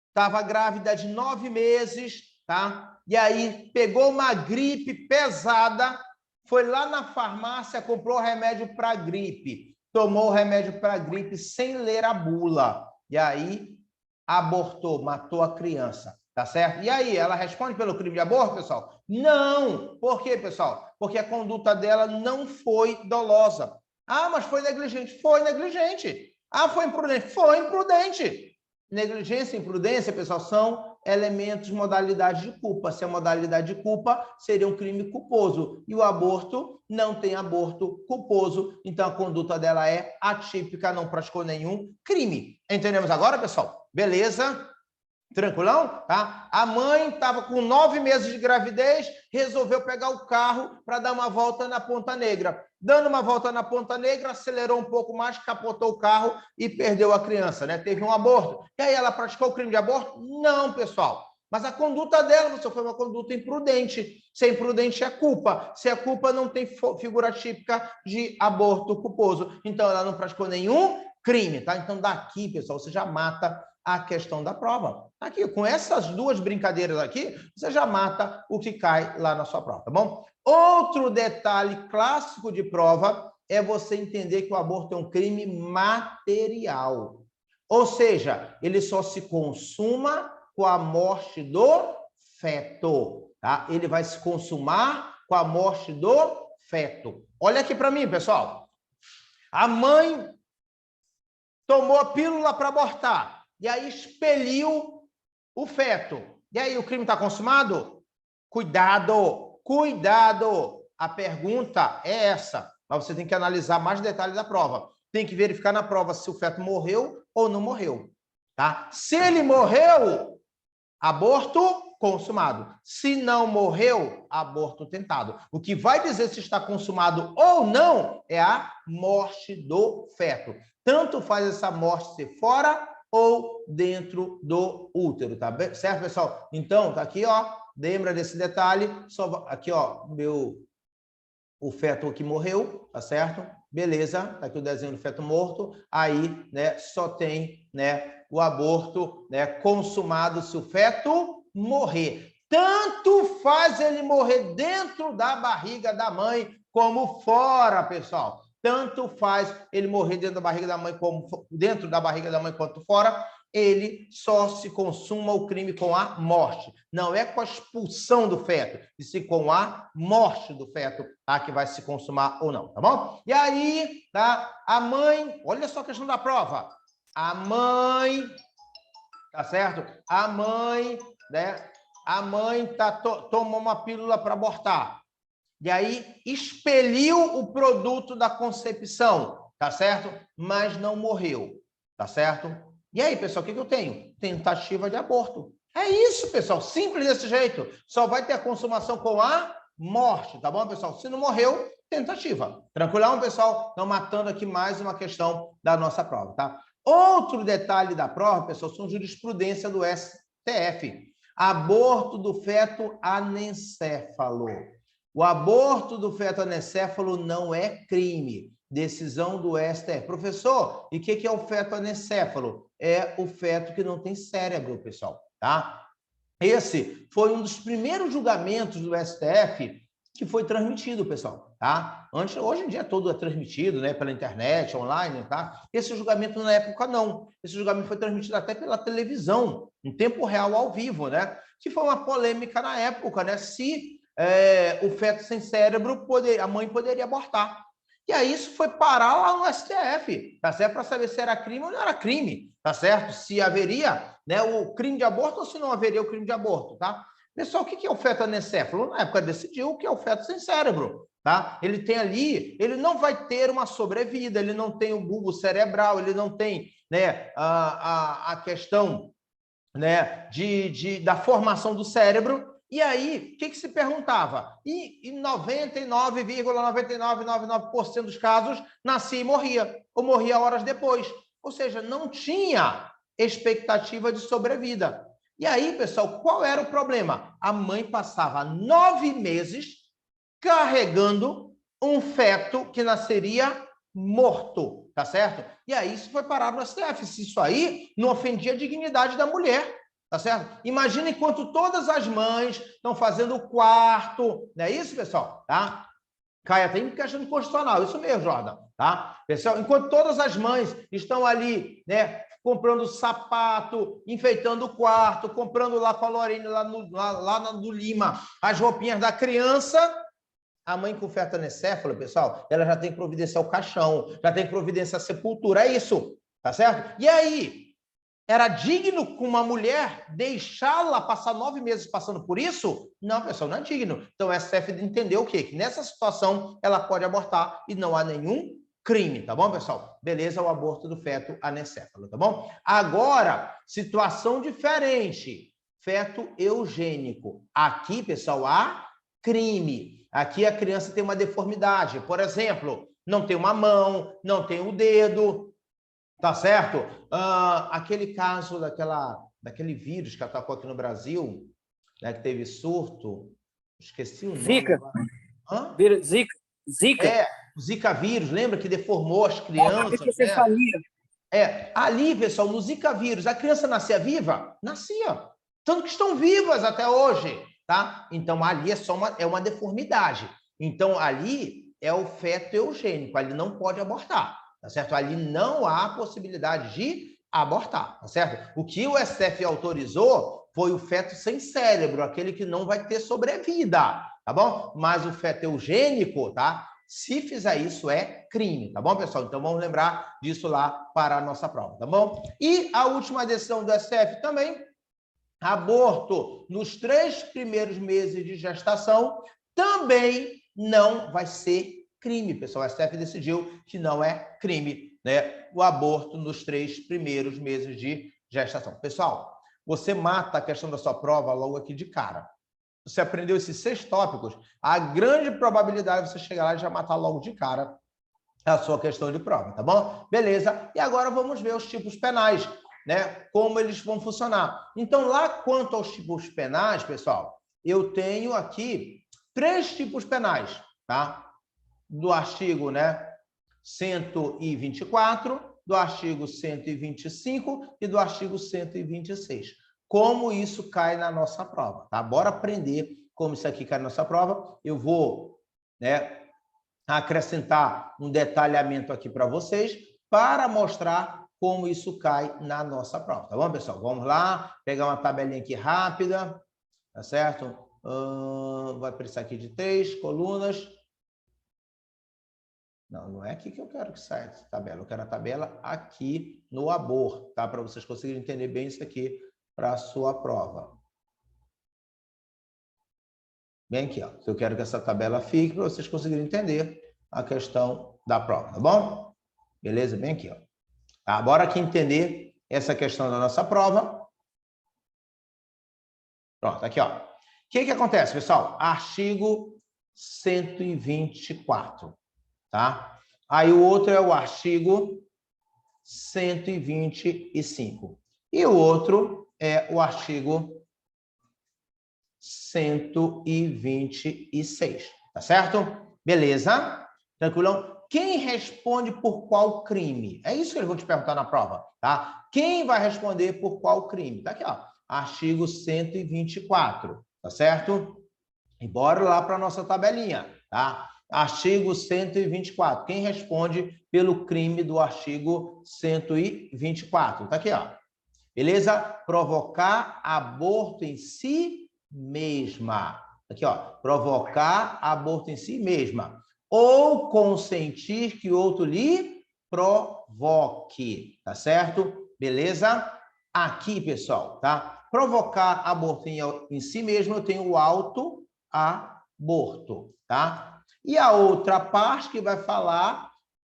Estava grávida de 9 meses, tá? E aí pegou uma gripe pesada, foi lá na farmácia, comprou remédio para gripe, tomou o remédio para gripe sem ler a bula. E aí abortou, matou a criança, tá certo? E aí, ela responde pelo crime de aborto, pessoal? Não! Por quê, pessoal? Porque a conduta dela não foi dolosa. Ah, mas foi negligente. Foi negligente. Ah, foi imprudente. Foi imprudente. Negligência e imprudência, pessoal, são elementos, modalidade de culpa. Se é modalidade de culpa, seria um crime culposo. E o aborto não tem aborto culposo. Então, a conduta dela é atípica, não praticou nenhum crime. Entendemos agora, pessoal? Beleza? Tranquilão? Tá? A mãe estava com 9 meses de gravidez, resolveu pegar o carro para dar uma volta na Ponta Negra. Dando uma volta na Ponta Negra, acelerou um pouco mais, capotou o carro e perdeu a criança, né? Teve um aborto. E aí ela praticou o crime de aborto? Não, pessoal. Mas a conduta dela foi uma conduta imprudente. Se é imprudente, é culpa. Se é culpa, não tem figura típica de aborto culposo. Então, ela não praticou nenhum crime, tá? Então, daqui, pessoal, você já mata a questão da prova. Aqui, com essas duas brincadeiras aqui, você já mata o que cai lá na sua prova, tá bom? Outro detalhe clássico de prova é você entender que o aborto é um crime material. Ou seja, ele só se consuma com a morte do feto, tá? Ele vai se consumar com a morte do feto. Olha aqui para mim, pessoal. A mãe tomou a pílula para abortar. E aí expeliu o feto. E aí, o crime está consumado? Cuidado, cuidado. A pergunta é essa. Mas você tem que analisar mais detalhes da prova. Tem que verificar na prova se o feto morreu ou não morreu. Tá? Se ele morreu, aborto consumado. Se não morreu, aborto tentado. O que vai dizer se está consumado ou não é a morte do feto. Tanto faz essa morte ser fora ou dentro do útero, tá bem? Certo, pessoal? Então, tá aqui, ó, lembra desse detalhe, só aqui, ó, o feto que morreu, tá certo? Beleza, tá aqui o desenho do feto morto, aí, né, só tem, né, o aborto, né, consumado se o feto morrer. tanto faz ele morrer dentro da barriga da mãe como fora, pessoal. Tanto faz ele morrer dentro da barriga da mãe como dentro da barriga da mãe quanto fora, ele só se consuma o crime com a morte. Não é com a expulsão do feto, e sim com a morte do feto, tá? Que vai se consumar ou não, tá bom? E aí, tá? A mãe, olha só a questão da prova. A mãe, tá certo? A mãe, né? A mãe tomou uma pílula para abortar. E aí, expeliu o produto da concepção, tá certo? Mas não morreu, tá certo? E aí, pessoal, o que eu tenho? Tentativa de aborto. É isso, pessoal, simples desse jeito. Só vai ter a consumação com a morte, tá bom, pessoal? Se não morreu, tentativa. Tranquilão, pessoal? Estão matando aqui mais uma questão da nossa prova, tá? Outro detalhe da prova, pessoal, são jurisprudência do STF. Aborto do feto anencéfalo. O aborto do feto anencéfalo não é crime. Decisão do STF. Professor, e o que é o feto anencéfalo? É o feto que não tem cérebro, pessoal, tá? Esse foi um dos primeiros julgamentos do STF que foi transmitido, pessoal, tá? Hoje em dia todo é transmitido, né, pela internet, online, tá? Esse julgamento na época não. Esse julgamento foi transmitido até pela televisão, em tempo real, ao vivo, né? Que foi uma polêmica na época, né? Se o feto sem cérebro, a mãe poderia abortar. E aí isso foi parar lá no STF, tá certo? Para saber se era crime ou não era crime, tá certo? Se haveria, né, o crime de aborto ou se não haveria o crime de aborto, tá? Pessoal, o que é o feto anencéfalo? Na época decidiu que é o feto sem cérebro, tá? Ele tem ali, ele não vai ter uma sobrevida, ele não tem o bulbo cerebral, ele não tem, né, a questão, né, da formação do cérebro. E aí, o que se perguntava? E 99,9999% dos casos nascia e morria, ou morria horas depois. Ou seja, não tinha expectativa de sobrevida. E aí, pessoal, qual era o problema? A mãe passava 9 meses carregando um feto que nasceria morto, tá certo? E aí isso foi parar no STF. Se isso aí não ofendia a dignidade da mulher, tá certo? Imagina enquanto todas as mães estão fazendo o quarto, não é isso, pessoal? Tá? Cai até em questão constitucional, isso mesmo, Jordan, tá? Pessoal, enquanto todas as mães estão ali, né, comprando sapato, enfeitando o quarto, comprando lá com a Lorena, lá no Lima, as roupinhas da criança, a mãe com feto anencéfalo, pessoal, ela já tem que providenciar o caixão, já tem que providenciar a sepultura, é isso, tá certo? E aí, era digno com uma mulher deixá-la passar 9 meses passando por isso? Não, pessoal, não é digno. Então, o STF entendeu o quê? Que nessa situação ela pode abortar e não há nenhum crime, tá bom, pessoal? Beleza, o aborto do feto anencéfalo, tá bom? Agora, situação diferente. Feto eugênico. Aqui, pessoal, há crime. Aqui a criança tem uma deformidade. Por exemplo, não tem uma mão, não tem o dedo, tá certo? Aquele caso daquele vírus que atacou aqui no Brasil, né, que teve surto, esqueci o nome. Zika. Hã? Zika. O Zika vírus, lembra que deformou as crianças? Ali, pessoal, no Zika vírus, a criança nascia viva? Nascia. Tanto que estão vivas até hoje, tá? Então, ali é uma deformidade. Então, ali é o feto eugênico, ali não pode abortar. Tá certo? Ali não há possibilidade de abortar, tá certo? O que o STF autorizou foi o feto sem cérebro, aquele que não vai ter sobrevida, tá bom? Mas o feto eugênico, tá? Se fizer isso, é crime, tá bom, pessoal? Então, vamos lembrar disso lá para a nossa prova, tá bom? E a última decisão do STF também, aborto nos 3 primeiros meses de gestação também não vai ser crime, pessoal. O STF decidiu que não é crime, né, o aborto nos 3 primeiros meses de gestação. Pessoal, você mata a questão da sua prova logo aqui de cara. Você aprendeu esses 6 tópicos, a grande probabilidade de você chegar lá e já matar logo de cara a sua questão de prova, tá bom? Beleza. E agora vamos ver os tipos penais, né, como eles vão funcionar. Então, lá quanto aos tipos penais, pessoal, eu tenho aqui 3 tipos penais, tá? Do artigo, né, 124, do artigo 125 e do artigo 126. como isso cai na nossa prova, tá? Bora aprender como isso aqui cai na nossa prova. Eu vou, né, acrescentar um detalhamento aqui para vocês para mostrar como isso cai na nossa prova, tá bom, pessoal? Vamos lá, pegar uma tabelinha aqui rápida, tá certo? Vai precisar aqui de 3 colunas. Não é aqui que eu quero que saia essa tabela. Eu quero a tabela aqui no aborto, tá? Para vocês conseguirem entender bem isso aqui para a sua prova. Bem aqui, ó. Eu quero que essa tabela fique para vocês conseguirem entender a questão da prova, tá bom? Beleza? Bem aqui, ó. Tá? Bora aqui entender essa questão da nossa prova. Pronto, aqui, ó. O que acontece, pessoal? Artigo 124, tá? Aí o outro é o artigo 125. E o outro é o artigo 126, tá certo? Beleza? Tranquilão? Quem responde por qual crime? É isso que eles vão te perguntar na prova, tá? Quem vai responder por qual crime? Tá aqui, ó. Artigo 124, tá certo? E bora lá para a nossa tabelinha, tá? Artigo 124. Quem responde pelo crime do artigo 124? Tá aqui, ó. Beleza? Provocar aborto em si mesma. Aqui, ó. Provocar aborto em si mesma. Ou consentir que outro lhe provoque. Tá certo? Beleza? Aqui, pessoal, tá? Provocar aborto em si mesmo, eu tenho o autoaborto, tá? E a outra parte que vai falar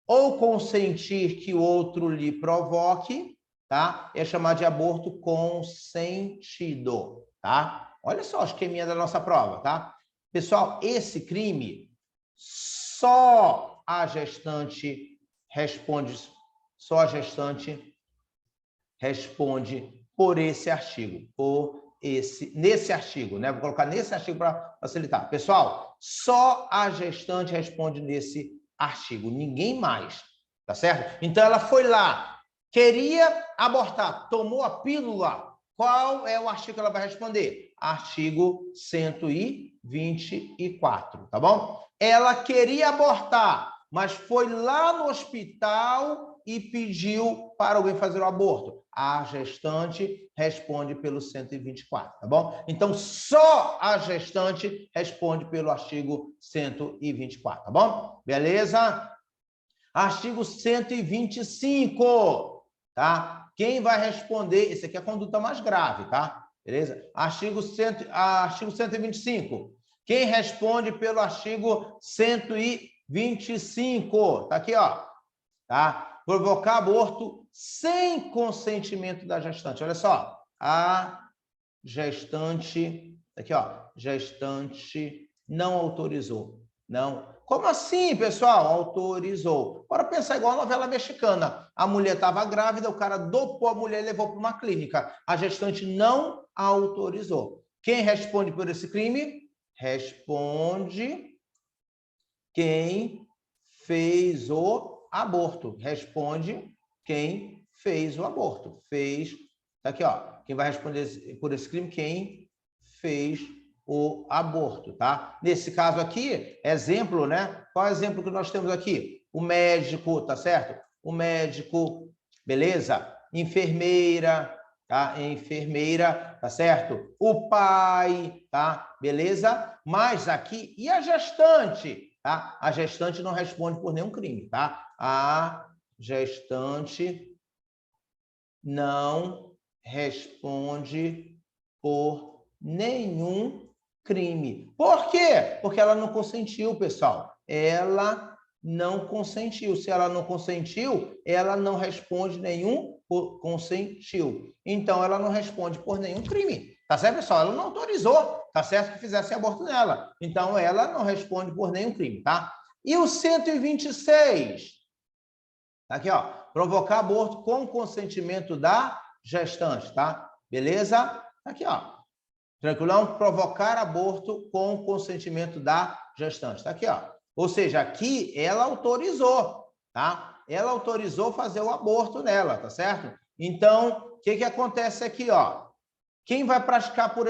ou consentir que o outro lhe provoque, tá? É chamado de aborto consentido, tá? Olha só a esqueminha da nossa prova, tá? Pessoal, esse crime, só a gestante responde por esse artigo, nesse artigo, né? Vou colocar nesse artigo para facilitar. Pessoal, só a gestante responde nesse artigo, ninguém mais, tá certo? Então, ela foi lá, queria abortar, tomou a pílula, qual é o artigo que ela vai responder? Artigo 124, tá bom? Ela queria abortar, mas foi lá no hospital e pediu para alguém fazer o aborto. A gestante responde pelo 124, tá bom? Então, só a gestante responde pelo artigo 124, tá bom? Beleza? Artigo 125, tá? Quem vai responder? Esse aqui é a conduta mais grave, tá? Beleza? Artigo 125. Quem responde pelo artigo 125? Tá aqui, ó. Tá? Provocar aborto sem consentimento da gestante. Olha só, a gestante, aqui, ó, gestante não autorizou. Não. Como assim, pessoal? Autorizou. Bora pensar igual a novela mexicana. A mulher estava grávida, o cara dopou a mulher e levou para uma clínica. A gestante não autorizou. Quem responde por esse crime? Responde quem fez o aborto. Responde quem fez o aborto. Fez, tá aqui, ó. Quem vai responder por esse crime? Quem fez o aborto, tá? Nesse caso aqui, exemplo, né? Qual é o exemplo que nós temos aqui? O médico, tá certo? O médico, beleza? Enfermeira, tá? Enfermeira, tá certo? O pai, tá? Beleza? Mas aqui, e a gestante? Tá? A gestante não responde por nenhum crime, tá? A gestante não responde por nenhum crime. Por quê? Porque ela não consentiu, pessoal. Ela não consentiu. Se ela não consentiu, ela não responde nenhum por consentiu. Então, ela não responde por nenhum crime. Tá certo, pessoal? Ela não autorizou, tá certo, que fizesse aborto nela. Então, ela não responde por nenhum crime, tá? E o 126? Tá aqui, ó. Provocar aborto com consentimento da gestante, tá? Beleza? Tá aqui, ó. Tranquilão? Provocar aborto com consentimento da gestante. Tá aqui, ó. Ou seja, aqui ela autorizou, tá? Ela autorizou fazer o aborto nela, tá certo? Então, o que acontece aqui, ó? Quem vai praticar por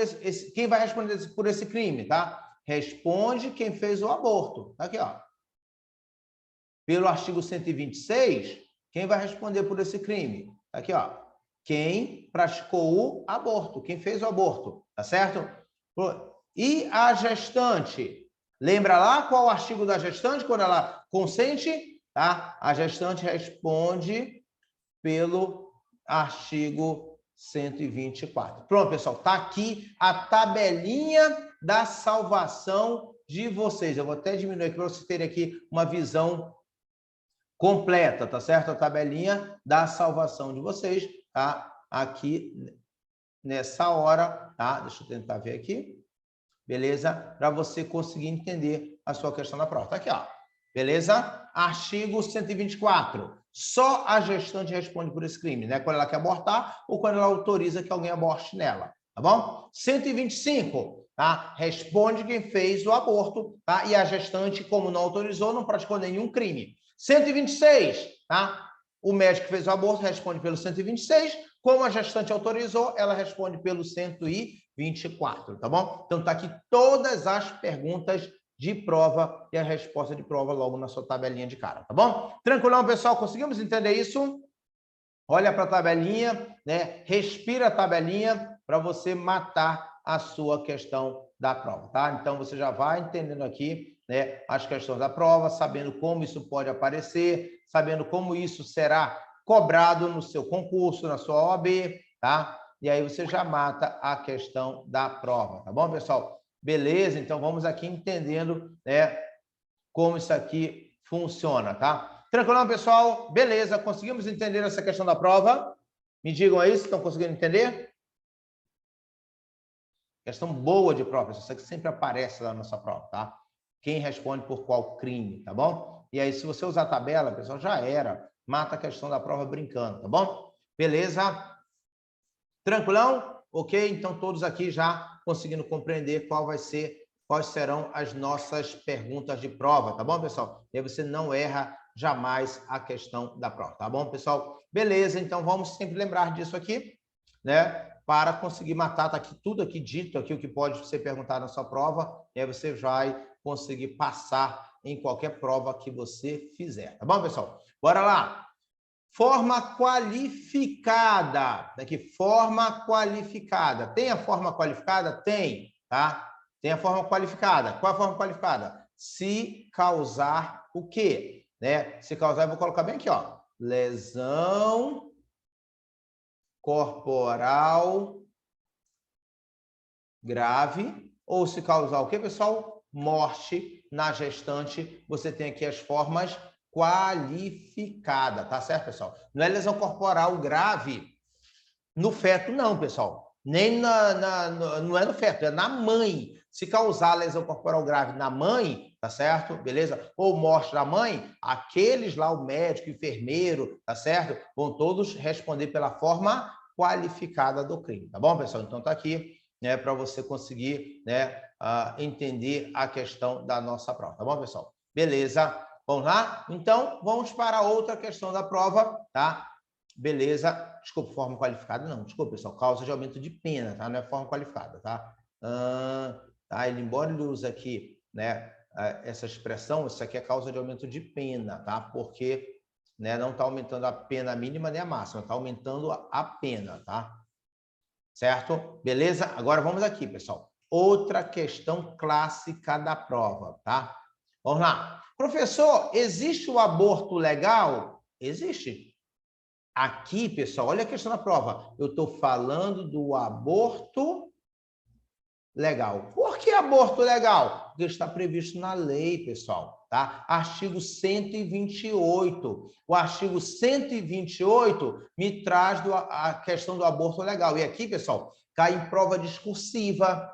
quem vai responder por esse crime, tá? Responde quem fez o aborto. Tá aqui, ó. Pelo artigo 126, quem vai responder por esse crime? Tá aqui, ó. Quem praticou o aborto, quem fez o aborto, tá certo? E a gestante? Lembra lá qual o artigo da gestante quando ela consente? Tá? A gestante responde pelo artigo 124. Pronto, pessoal, tá aqui a tabelinha da salvação de vocês. Eu vou até diminuir aqui para vocês terem aqui uma visão completa, tá certo? A tabelinha da salvação de vocês, tá? Aqui nessa hora, tá? Deixa eu tentar ver aqui. Beleza? Para você conseguir entender a sua questão da prova. Tá aqui, ó. Beleza? Artigo 124. Só a gestante responde por esse crime, né? Quando ela quer abortar ou quando ela autoriza que alguém aborte nela, tá bom? 125, tá? Responde quem fez o aborto, tá? E a gestante, como não autorizou, não praticou nenhum crime. 126, tá? O médico que fez o aborto responde pelo 126, como a gestante autorizou, ela responde pelo 124, tá bom? Então tá aqui todas as perguntas de prova e a resposta de prova logo na sua tabelinha de cara, tá bom? Tranquilão, pessoal? Conseguimos entender isso? Olha para a tabelinha, né? Respira a tabelinha para você matar a sua questão da prova, tá? Então você já vai entendendo aqui, né, as questões da prova, sabendo como isso pode aparecer, sabendo como isso será cobrado no seu concurso, na sua OAB, tá? E aí você já mata a questão da prova, tá bom, pessoal? Beleza? Então vamos aqui entendendo, né, como isso aqui funciona, tá? Tranquilo, pessoal? Beleza? Conseguimos entender essa questão da prova? Me digam aí se estão conseguindo entender. Questão boa de prova, isso aqui sempre aparece lá na nossa prova, tá? Quem responde por qual crime, tá bom? E aí, se você usar a tabela, pessoal, já era. Mata a questão da prova brincando, tá bom? Beleza? Tranquilão? Ok? Então, todos aqui já conseguindo compreender quais serão as nossas perguntas de prova, tá bom, pessoal? E aí você não erra jamais a questão da prova, tá bom, pessoal? Beleza, então vamos sempre lembrar disso aqui, né? Para conseguir matar, tá aqui tudo aqui dito, aqui o que pode ser perguntado na sua prova, e aí você vai conseguir passar em qualquer prova que você fizer, tá bom, pessoal? Bora lá! Forma qualificada. Daqui, forma qualificada. Tem a forma qualificada? Tem, tá? Tem a forma qualificada. Qual é a forma qualificada? Se causar o quê? Né? Se causar, eu vou colocar bem aqui, ó. Lesão corporal grave. Ou se causar o quê, pessoal? Morte na gestante. Você tem aqui as formas qualificada, tá certo, pessoal? Não é lesão corporal grave no feto, não, pessoal. Nem não é no feto, é na mãe. Se causar lesão corporal grave na mãe, tá certo? Beleza? Ou morte da mãe, aqueles lá, o médico, o enfermeiro, tá certo? Vão todos responder pela forma qualificada do crime, tá bom, pessoal? Então tá aqui, né, para você conseguir, né, entender a questão da nossa prova, tá bom, pessoal? Beleza? Vamos lá? Então, vamos para outra questão da prova, tá? Beleza. Desculpa, forma qualificada, não. Desculpa, pessoal. Causa de aumento de pena, tá? Não é forma qualificada, tá? Tá? Ele, embora ele use aqui, né, essa expressão, isso aqui é causa de aumento de pena, tá? Porque, né, não está aumentando a pena mínima nem a máxima, está aumentando a pena, tá? Certo? Beleza? Agora vamos aqui, pessoal. Outra questão clássica da prova, tá? Vamos lá. Professor, existe o aborto legal? Existe. Aqui, pessoal, olha a questão da prova. Eu estou falando do aborto legal. Por que aborto legal? Porque está previsto na lei, pessoal, tá? Artigo 128. O artigo 128 me traz a questão do aborto legal. E aqui, pessoal, cai em prova discursiva,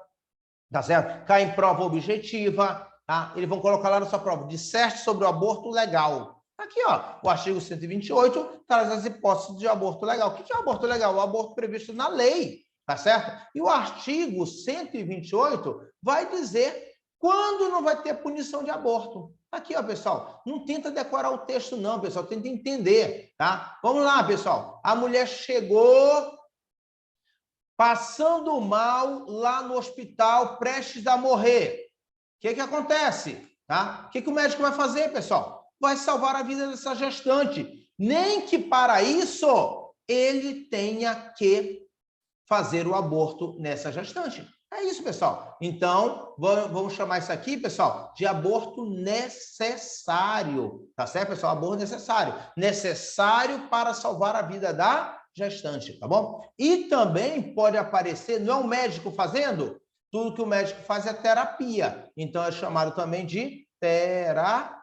tá certo? Cai em prova objetiva, tá? Eles vão colocar lá na sua prova, disserte sobre o aborto legal. Aqui, ó, o artigo 128 traz as hipóteses de aborto legal. O que é aborto legal? O aborto previsto na lei, tá certo? E o artigo 128 vai dizer quando não vai ter punição de aborto. Aqui, ó, pessoal, não tenta decorar o texto não, pessoal, tenta entender, tá? Vamos lá, pessoal. A mulher chegou passando mal lá no hospital, prestes a morrer. O que acontece? Tá? O que o médico vai fazer, pessoal? Vai salvar a vida dessa gestante. Nem que para isso ele tenha que fazer o aborto nessa gestante. É isso, pessoal. Então, vamos chamar isso aqui, pessoal, de aborto necessário. Tá certo, pessoal? Aborto necessário. Necessário para salvar a vida da gestante, tá bom? E também pode aparecer, não é um médico fazendo? Tudo que o médico faz é terapia. Então, é chamado também de terapêutico.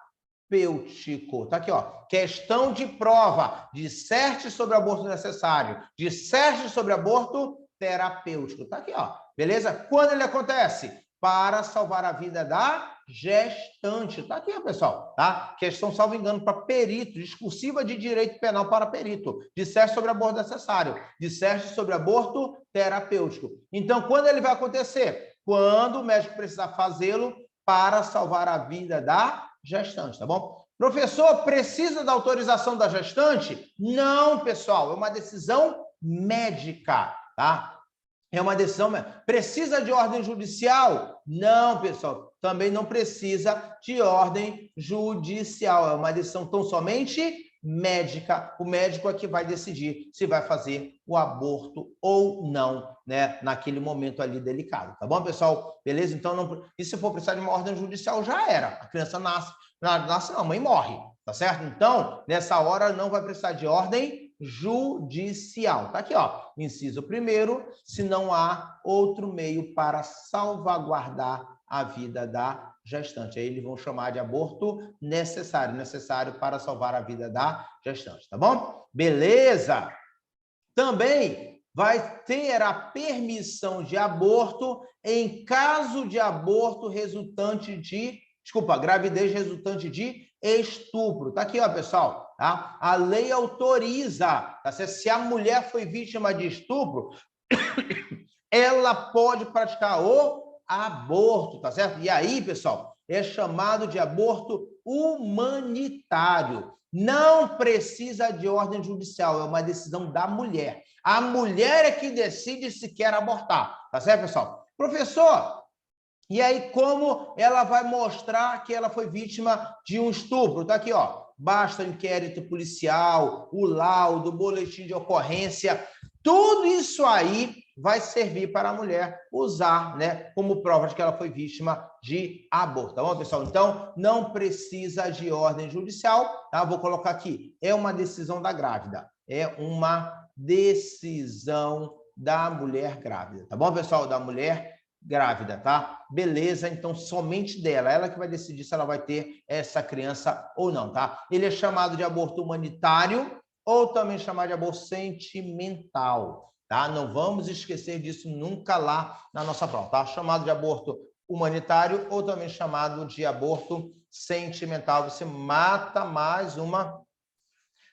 Tá aqui, ó. Questão de prova. Disserte sobre aborto necessário. Disserte sobre aborto terapêutico. Tá aqui, ó. Beleza? Quando ele acontece? Para salvar a vida da gestante. Tá aqui, ó, pessoal. Tá? Questão, salvo engano, para perito. Discursiva de direito penal para perito. Disserte sobre aborto necessário. Disserte sobre aborto terapêutico. Então, quando ele vai acontecer? Quando o médico precisar fazê-lo para salvar a vida da gestante, tá bom? Professor, precisa da autorização da gestante? Não, pessoal, é uma decisão médica, tá? É uma decisão... Precisa de ordem judicial? Não, pessoal, também não precisa de ordem judicial. É uma decisão tão somente médica. O médico é que vai decidir se vai fazer o aborto ou não, né? Naquele momento ali delicado, tá bom, pessoal? Beleza? Então, não... E se for precisar de uma ordem judicial, já era. A criança nasce não, a mãe morre, tá certo? Então, nessa hora, não vai precisar de ordem judicial. Tá aqui, ó, inciso 1º, se não há outro meio para salvaguardar a vida da gestante. Aí eles vão chamar de aborto necessário, necessário para salvar a vida da gestante, tá bom? Beleza? Também vai ter a permissão de aborto em caso de aborto resultante de... gravidez resultante de estupro. Tá aqui, ó, pessoal. Tá? A lei autoriza, tá? Se a mulher foi vítima de estupro, ela pode praticar o aborto, tá certo? E aí, pessoal, é chamado de aborto humanitário. Não precisa de ordem judicial, é uma decisão da mulher. A mulher é que decide se quer abortar, tá certo, pessoal? Professor, e aí como ela vai mostrar que ela foi vítima de um estupro? Tá aqui, ó. Basta o inquérito policial, o laudo, o boletim de ocorrência, tudo isso aí vai servir para a mulher usar, né, como prova de que ela foi vítima de aborto, tá bom, pessoal? Então, não precisa de ordem judicial, tá? Vou colocar aqui, é uma decisão da grávida, é uma decisão da mulher grávida, tá bom, pessoal? Da mulher grávida, tá? Beleza, então somente dela, ela que vai decidir se ela vai ter essa criança ou não, tá? Ele é chamado de aborto humanitário ou também chamado de aborto sentimental, tá? Não vamos esquecer disso nunca lá na nossa prova, tá? Chamado de aborto humanitário ou também chamado de aborto sentimental. Você mata mais uma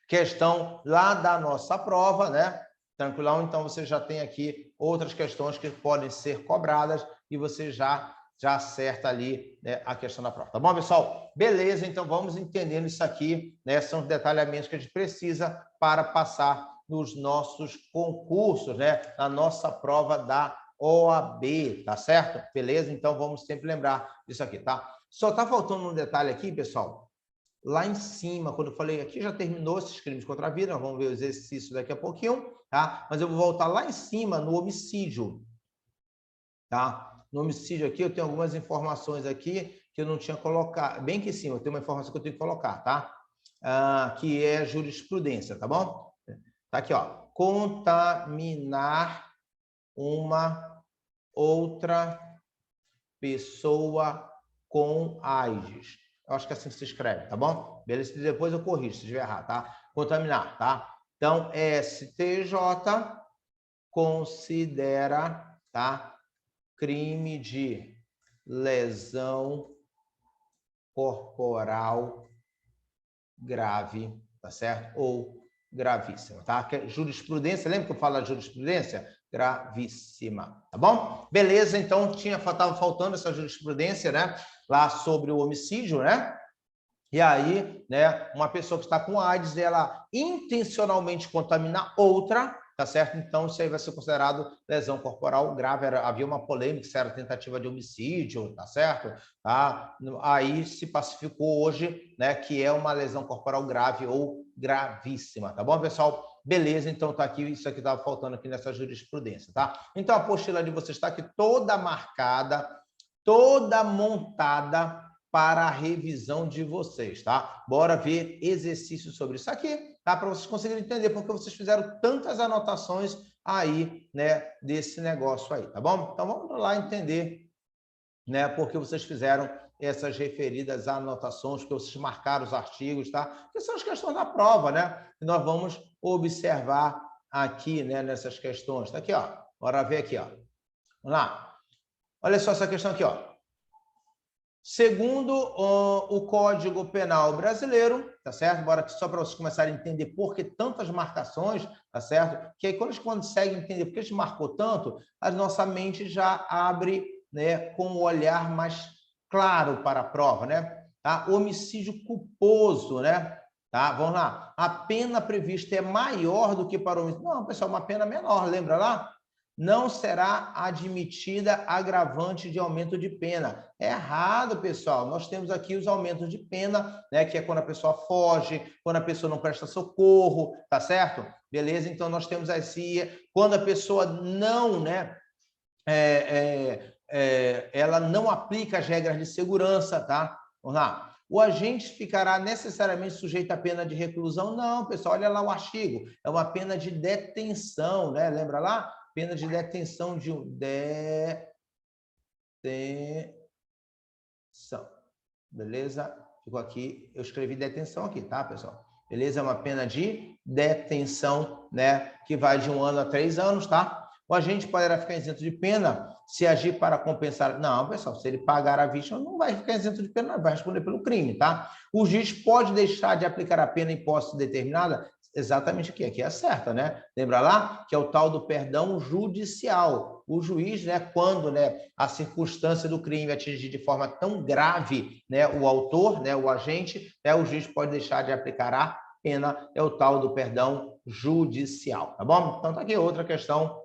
questão lá da nossa prova, né? Tranquilão? Então, você já tem aqui outras questões que podem ser cobradas e você já acerta ali, né, a questão da prova. Tá bom, pessoal? Beleza, então vamos entendendo isso aqui, né? São os detalhamentos que a gente precisa para passar nos nossos concursos, né? Na nossa prova da OAB, tá certo? Beleza? Então, vamos sempre lembrar disso aqui, tá? Só tá faltando um detalhe aqui, pessoal. Lá em cima, quando eu falei aqui, já terminou esses crimes contra a vida, nós vamos ver o exercício daqui a pouquinho, tá? Mas eu vou voltar lá em cima no homicídio, tá? No homicídio aqui, eu tenho algumas informações aqui que eu não tinha colocado, bem aqui em cima, eu tenho uma informação que eu tenho que colocar, tá? Que é jurisprudência, tá bom? Tá aqui, ó. Contaminar uma outra pessoa com AIDS. Eu acho que é assim que se escreve, tá bom? Beleza? Depois eu corrijo se estiver errado, tá? Contaminar, tá? Então, STJ considera, tá? Crime de lesão corporal grave, tá certo? Ou gravíssima, tá? Jurisprudência, lembra que eu falo da jurisprudência? Gravíssima, tá bom? Beleza, então estava faltando essa jurisprudência, né? Lá sobre o homicídio, né? E aí, né, uma pessoa que está com AIDS, ela intencionalmente contaminar outra, tá certo? Então, isso aí vai ser considerado lesão corporal grave. Havia uma polêmica se era tentativa de homicídio, tá certo? Tá? Aí se pacificou hoje, né, que é uma lesão corporal grave ou gravíssima, tá bom, pessoal? Beleza, então tá aqui, isso aqui estava faltando aqui nessa jurisprudência, tá? Então, a apostila de vocês está aqui toda marcada, toda montada para a revisão de vocês, tá? Bora ver exercícios sobre isso aqui, tá? Para vocês conseguirem entender porque vocês fizeram tantas anotações aí, né, desse negócio aí, tá bom? Então, vamos lá entender, né, porque vocês fizeram essas referidas anotações, que vocês marcaram os artigos, tá? Que são as questões da prova, né? Que nós vamos observar aqui, né, nessas questões. Tá aqui, ó. Bora ver aqui, ó. Vamos lá. Olha só essa questão aqui, ó. Segundo o Código Penal brasileiro, tá certo? Bora só para vocês começarem a entender por que tantas marcações, tá certo? Que aí quando a gente consegue entender por que a gente marcou tanto, a nossa mente já abre, né, com o olhar mais claro para a prova, né? Tá? Homicídio culposo, né? Tá? Vamos lá. A pena prevista é maior do que para o homicídio. Não, pessoal, uma pena menor, lembra lá? Não será admitida agravante de aumento de pena. É errado, pessoal. Nós temos aqui os aumentos de pena, né? Que é quando a pessoa foge, quando a pessoa não presta socorro, tá certo? Beleza? Então, nós temos assim, quando a pessoa não, né? Ela não aplica as regras de segurança, tá? Vamos lá. O agente ficará necessariamente sujeito à pena de reclusão? Não, pessoal, olha lá o artigo. É uma pena de detenção, né? Lembra lá? Pena de detenção de detenção. Beleza? Ficou aqui, eu escrevi detenção aqui, tá, pessoal? Beleza? É uma pena de detenção, né? Que vai de 1 ano a 3 anos, tá? O agente poderá ficar isento de pena se agir para compensar. Não, pessoal, se ele pagar a vítima, não vai ficar isento de pena, não, vai responder pelo crime, tá? O juiz pode deixar de aplicar a pena em posse determinada? Exatamente aqui é certa, né? Lembra lá que é o tal do perdão judicial. O juiz, né, quando, né, a circunstância do crime atingir de forma tão grave, né, o autor, né, o agente, né, o juiz pode deixar de aplicar a pena, é o tal do perdão judicial, tá bom? Então, tá aqui outra questão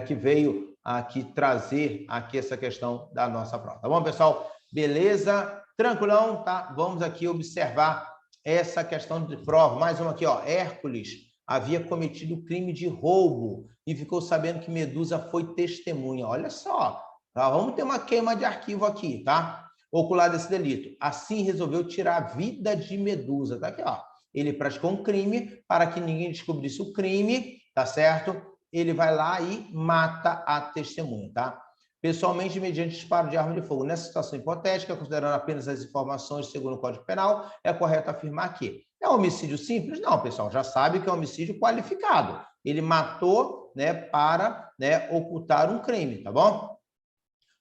que veio aqui trazer aqui essa questão da nossa prova, tá bom, pessoal? Beleza? Tranquilão, tá? Vamos aqui observar essa questão de prova. Mais uma aqui, ó. Hércules havia cometido crime de roubo e ficou sabendo que Medusa foi testemunha. Olha só, tá? Vamos ter uma queima de arquivo aqui, tá? Ocular desse delito. Assim, resolveu tirar a vida de Medusa. Tá aqui, ó. Ele praticou um crime para que ninguém descobrisse o crime, tá certo? Ele vai lá e mata a testemunha, tá? Pessoalmente, mediante disparo de arma de fogo. Nessa situação hipotética, considerando apenas as informações segundo o Código Penal, é correto afirmar que é um homicídio simples? Não, pessoal, já sabe que é um homicídio qualificado. Ele matou, né, para, né, ocultar um crime, tá bom?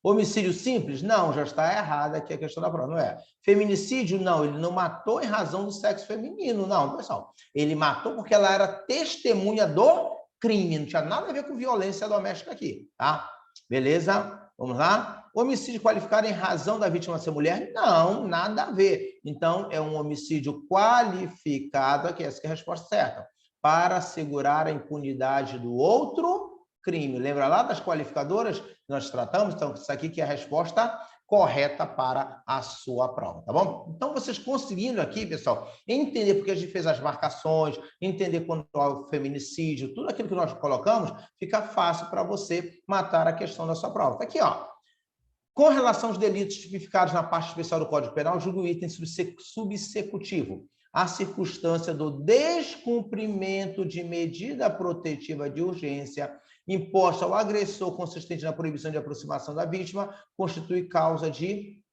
Homicídio simples? Não, já está errada aqui a questão da prova, não é? Feminicídio? Não, ele não matou em razão do sexo feminino, não, pessoal. Ele matou porque ela era testemunha do crime, não tinha nada a ver com violência doméstica aqui, tá? Beleza? Vamos lá? Homicídio qualificado em razão da vítima ser mulher? Não, nada a ver. Então, é um homicídio qualificado, aqui, essa que é a resposta certa, para assegurar a impunidade do outro crime. Lembra lá das qualificadoras que nós tratamos? Então, isso aqui que é a resposta correta para a sua prova, tá bom? Então, vocês conseguindo aqui, pessoal, entender porque a gente fez as marcações, entender quando há o feminicídio, tudo aquilo que nós colocamos, fica fácil para você matar a questão da sua prova. Tá aqui, ó. Com relação aos delitos tipificados na parte especial do Código Penal, julgo o item subsecutivo. A circunstância do descumprimento de medida protetiva de urgência imposta ao agressor consistente na proibição de aproximação da vítima constitui causa de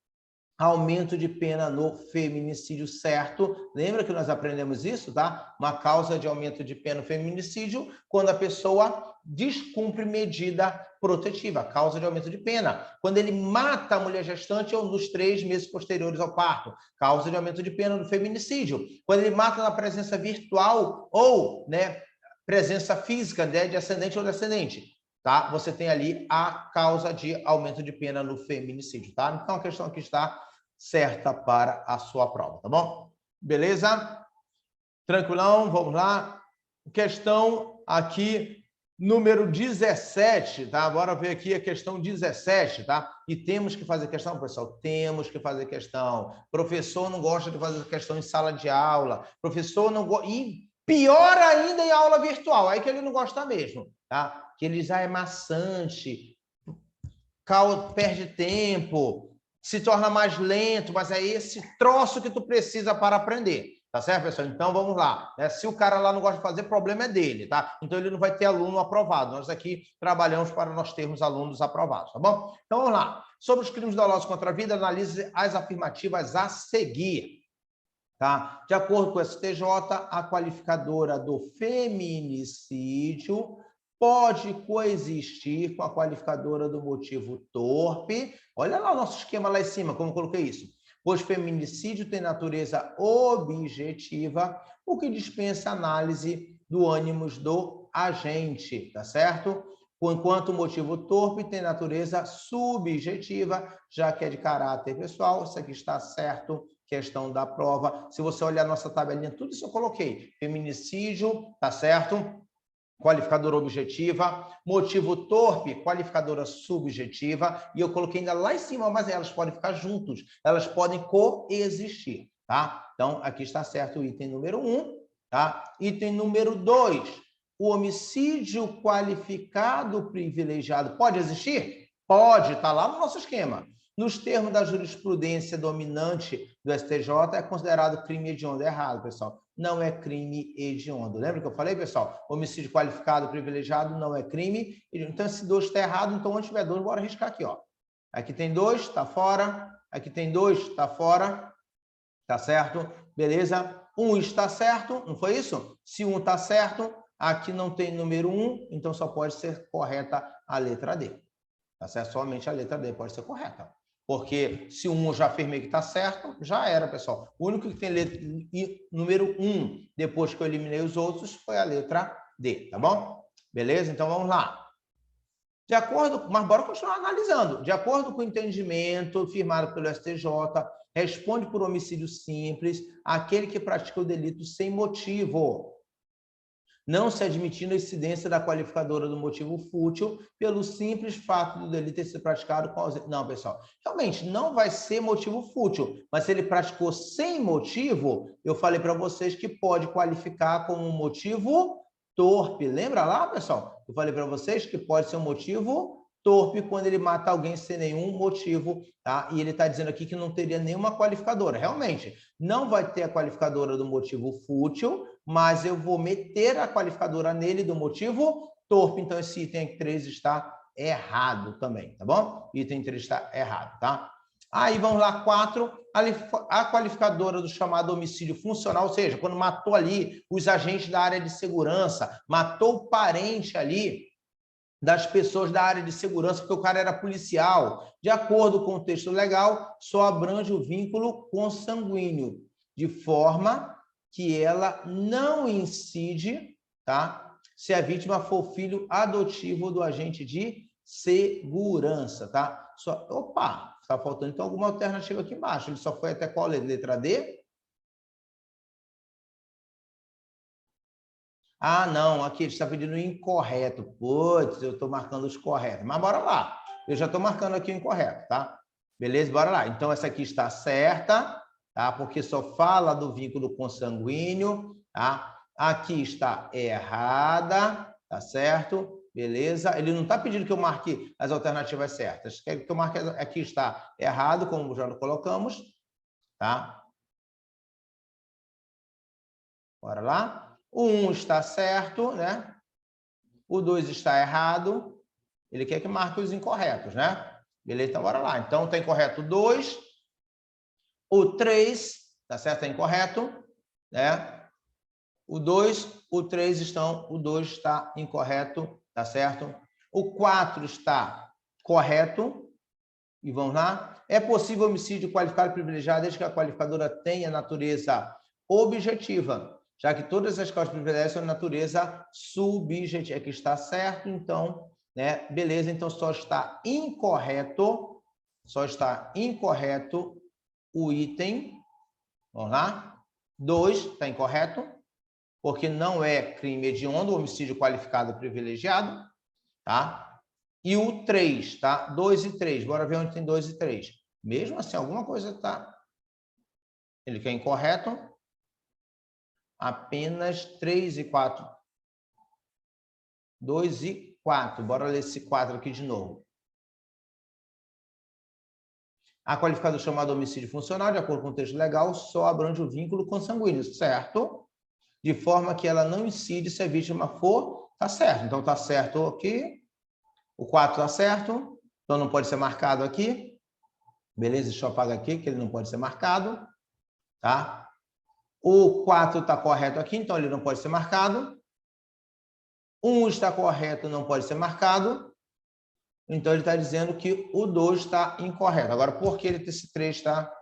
aumento de pena no feminicídio, certo? Lembra que nós aprendemos isso, tá? Uma causa de aumento de pena no feminicídio quando a pessoa descumpre medida protetiva, causa de aumento de pena. Quando ele mata a mulher gestante ou nos 3 meses posteriores ao parto, causa de aumento de pena no feminicídio. Quando ele mata na presença virtual ou, né, presença física, né, de ascendente ou descendente, tá? Você tem ali a causa de aumento de pena no feminicídio, tá? Então, a questão aqui está certa para a sua prova, tá bom? Beleza? Tranquilão? Vamos lá. Questão aqui, número 17, tá? Bora ver aqui a questão 17, tá? E temos que fazer questão, pessoal, temos que fazer questão. Professor não gosta de fazer questão em sala de aula. Professor não gosta... E pior ainda em aula virtual, aí que ele não gosta mesmo, tá? Que ele já é maçante, perde tempo, se torna mais lento, mas é esse troço que tu precisa para aprender. Tá certo, pessoal? Então, vamos lá. Se o cara lá não gosta de fazer, problema é dele, tá? Então, ele não vai ter aluno aprovado. Nós aqui trabalhamos para nós termos alunos aprovados, tá bom? Então, vamos lá. Sobre os crimes dolosos contra a vida, analise as afirmativas a seguir, tá? De acordo com o STJ, a qualificadora do feminicídio pode coexistir com a qualificadora do motivo torpe. Olha lá o nosso esquema lá em cima, como eu coloquei isso. Pois feminicídio tem natureza objetiva, o que dispensa análise do ânimos do agente, tá certo? Enquanto o motivo torpe tem natureza subjetiva, já que é de caráter pessoal. Isso aqui está certo, questão da prova. Se você olhar a nossa tabelinha, tudo isso eu coloquei. Feminicídio, tá certo? Qualificadora objetiva, motivo torpe, qualificadora subjetiva, e eu coloquei ainda lá em cima, mas elas podem ficar juntos, elas podem coexistir, tá? Então, aqui está certo o item número 1, tá? Item número 2, o homicídio qualificado privilegiado pode existir? Pode, tá lá no nosso esquema. Nos termos da jurisprudência dominante do STJ, é considerado crime hediondo. Errado, pessoal. Não é crime hediondo. Lembra que eu falei, pessoal? Homicídio qualificado privilegiado não é crime. Então, esse 2 está errado. Então, onde tiver 2, bora riscar aqui, ó. Aqui tem 2, está fora. Aqui tem 2, está fora. Tá certo? Beleza? 1 está certo, não foi isso? Se 1 está certo, aqui não tem número 1, então só pode ser correta a letra D. Tá certo? Somente a letra D pode ser correta. Porque se 1 eu já afirmei que está certo, já era, pessoal. O único que tem letra, número 1, depois que eu eliminei os outros, foi a letra D, tá bom? Beleza? Então, vamos lá. De acordo, mas bora continuar analisando. De acordo com o entendimento firmado pelo STJ, responde por homicídio simples aquele que pratica o delito sem motivo, não se admitindo a incidência da qualificadora do motivo fútil pelo simples fato do delito ter sido praticado com ausência. Não, pessoal, realmente não vai ser motivo fútil, mas se ele praticou sem motivo, eu falei para vocês que pode qualificar como um motivo torpe. Lembra lá, pessoal? Eu falei para vocês que pode ser um motivo torpe quando ele mata alguém sem nenhum motivo, tá? E ele está dizendo aqui que não teria nenhuma qualificadora. Realmente, não vai ter a qualificadora do motivo fútil, mas eu vou meter a qualificadora nele do motivo torpe. Então, esse item 3 está errado também, tá bom? Item 3 está errado, tá? Aí, vamos lá, 4. A qualificadora do chamado homicídio funcional, ou seja, quando matou ali os agentes da área de segurança, matou o parente ali das pessoas da área de segurança, porque o cara era policial. De acordo com o texto legal, só abrange o vínculo consanguíneo, de forma que ela não incide, tá? Se a vítima for filho adotivo do agente de segurança, tá? Opa, está faltando então alguma alternativa aqui embaixo. Ele só foi até qual letra? Letra D? Ah, não, aqui ele está pedindo incorreto. Putz, eu estou marcando os corretos. Mas bora lá. Eu já estou marcando aqui o incorreto, tá? Beleza? Bora lá. Então, essa aqui está certa, tá? Porque só fala do vínculo consanguíneo, tá? Aqui está errada, tá certo? Beleza? Ele não está pedindo que eu marque as alternativas certas. Quer que eu marque aqui está errado, como já colocamos, tá? Bora lá. O 1 está certo, né? O 2 está errado. Ele quer que marque os incorretos, né? Beleza? Então, bora lá. Então, está incorreto o 2. O 3, tá certo? Está incorreto, né? O 2, o 3 estão... O 2 está incorreto, tá certo? O 4 está correto. E vamos lá. É possível homicídio qualificado privilegiado desde que a qualificadora tenha natureza objetiva, já que todas as causas privilegiadas são de natureza subjetiva. Aqui está certo, então, né? Beleza, então só está incorreto o item, vamos lá, 2 está incorreto, porque não é crime hediondo, homicídio qualificado privilegiado, tá? E o 3, tá? 2 e 3. Bora ver onde tem 2 e 3. Mesmo assim, alguma coisa tá... Ele quer incorreto. Apenas 3 e 4. 2 e 4. Bora ler esse 4 aqui de novo. A qualificada chamada homicídio funcional, de acordo com o texto legal, só abrange o vínculo consanguíneo, certo? De forma que ela não incide se a vítima for... Tá certo. Então, tá certo aqui. O 4 tá certo. Então, não pode ser marcado aqui. Beleza? Deixa eu apagar aqui, que ele não pode ser marcado. Tá? O 4 está correto aqui, então ele não pode ser marcado. 1 está correto, não pode ser marcado. Então, ele está dizendo que o 2 está incorreto. Agora, por que esse 3 está...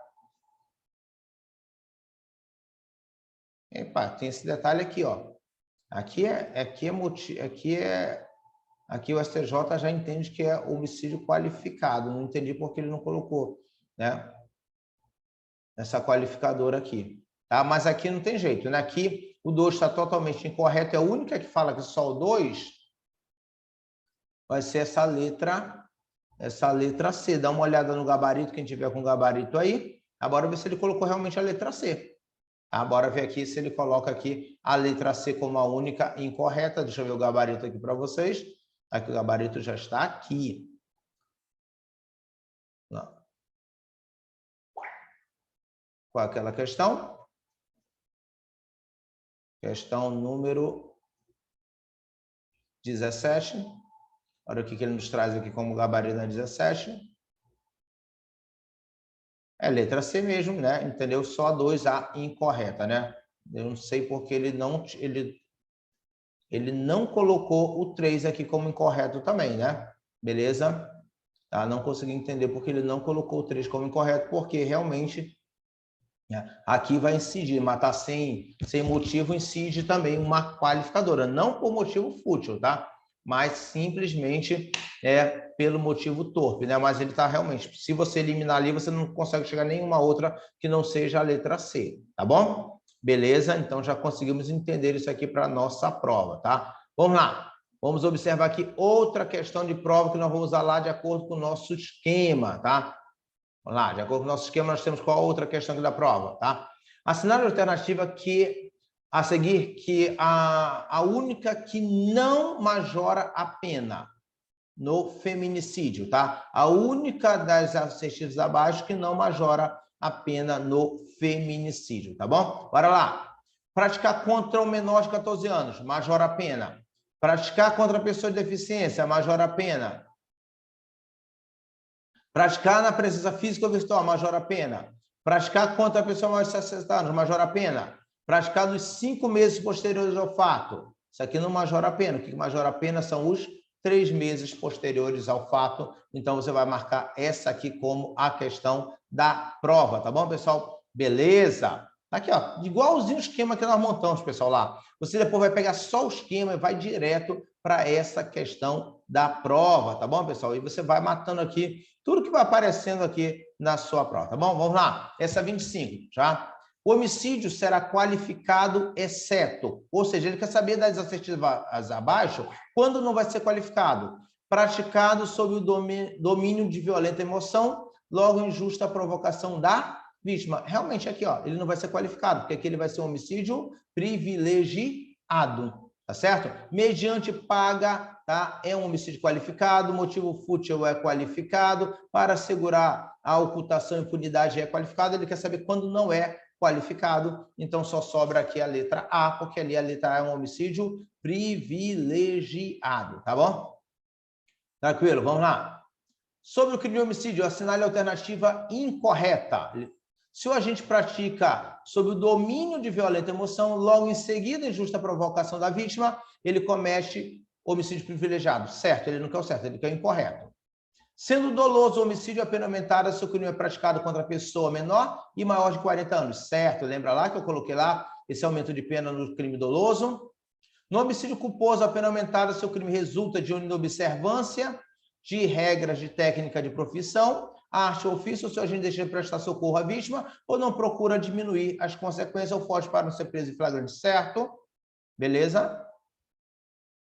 Epa, tem esse detalhe aqui, ó. Aqui o STJ já entende que é homicídio qualificado. Não entendi por que ele não colocou, né? Essa qualificadora aqui. Tá? Mas aqui não tem jeito, né? Aqui o 2 está totalmente incorreto. É a única que fala que só o 2 vai ser essa letra C. Dá uma olhada no gabarito, quem tiver com gabarito aí. Agora ver se ele colocou realmente a letra C. Tá? Bora ver aqui se ele coloca aqui a letra C como a única incorreta. Deixa eu ver o gabarito aqui para vocês. Aqui o gabarito já está aqui. Não. Qual é aquela questão? Questão número 17. Olha o que ele nos traz aqui como gabarito na 17. É letra C mesmo, né? Entendeu? Só a 2A incorreta, né? Eu não sei porque ele não colocou o 3 aqui como incorreto também, né? Beleza? Tá? Não consegui entender porque ele não colocou o 3 como incorreto, porque realmente... Aqui vai incidir, matar sem motivo incide também uma qualificadora, não por motivo fútil, tá? Mas simplesmente pelo motivo torpe, né? Mas ele está realmente, se você eliminar ali, você não consegue chegar a nenhuma outra que não seja a letra C, tá bom? Beleza? Então já conseguimos entender isso aqui para a nossa prova, tá? Vamos lá, vamos observar aqui outra questão de prova que nós vamos usar lá de acordo com o nosso esquema, tá? Vamos lá, de acordo com o nosso esquema, nós temos qual outra questão aqui da prova, tá? Assinar a alternativa que, a seguir, que a única que não majora a pena no feminicídio, tá? A única das assistidas abaixo que não majora a pena no feminicídio, tá bom? Bora lá. Praticar contra um menor de 14 anos, majora a pena. Praticar contra a pessoa de deficiência, majora a pena. Praticar na presença física ou virtual, majora a pena. Praticar contra a pessoa maior de 60 anos, majora a pena. Praticar nos 5 meses posteriores ao fato. Isso aqui não majora a pena. O que majora a pena são os 3 meses posteriores ao fato. Então, você vai marcar essa aqui como a questão da prova, tá bom, pessoal? Beleza? Aqui, ó, igualzinho o esquema que nós montamos, pessoal, lá. Você depois vai pegar só o esquema e vai direto para essa questão da prova, tá bom, pessoal? E você vai matando aqui tudo que vai aparecendo aqui na sua prova, tá bom? Vamos lá. Essa 25, já? O homicídio será qualificado exceto, ou seja, ele quer saber das assertivas abaixo, quando não vai ser qualificado? Praticado sob o domínio de violenta emoção, logo injusta provocação da vítima. Realmente aqui, ó, ele não vai ser qualificado, porque aqui ele vai ser um homicídio privilegiado, tá certo? Mediante paga, tá? É um homicídio qualificado, motivo fútil é qualificado, para assegurar a ocultação e impunidade é qualificado, ele quer saber quando não é qualificado, então só sobra aqui a letra A, porque ali a letra A é um homicídio privilegiado, tá bom? Tranquilo, vamos lá. Sobre o crime de homicídio, assinale a alternativa incorreta. Se o agente pratica sob o domínio de violenta emoção, logo em seguida, injusta provocação da vítima, ele comete homicídio privilegiado. Certo, ele não quer o certo, ele quer o incorreto. Sendo doloso o homicídio, a pena aumentada se o crime é praticado contra a pessoa menor e maior de 40 anos. Certo, lembra lá que eu coloquei lá esse aumento de pena no crime doloso? No homicídio culposo, a pena aumentada se o crime resulta de inobservância de regras de técnica de profissão, arte ou ofício, ou se o agente deixa de prestar socorro à vítima ou não procura diminuir as consequências ou foge para não ser preso em flagrante. Certo? beleza?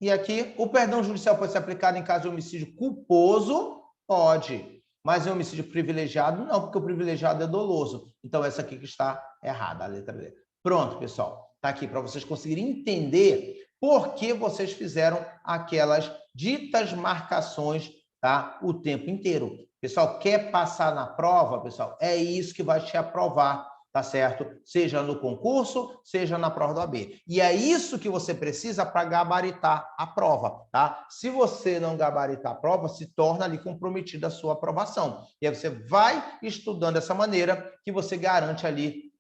E aqui, o perdão judicial pode ser aplicado em caso de homicídio culposo? Pode. Mas em homicídio privilegiado, não, porque o privilegiado é doloso. Então, essa aqui que está errada, a letra D. Pronto, pessoal. Está aqui para vocês conseguirem entender por que vocês fizeram aquelas ditas marcações, tá? O tempo inteiro. Pessoal, quer passar na prova, pessoal? É isso que vai te aprovar, tá certo? Seja no concurso, seja na prova do AB. E é isso que você precisa para gabaritar a prova, tá? Se você não gabaritar a prova, se torna ali comprometida a sua aprovação. E aí você vai estudando dessa maneira que você garante ali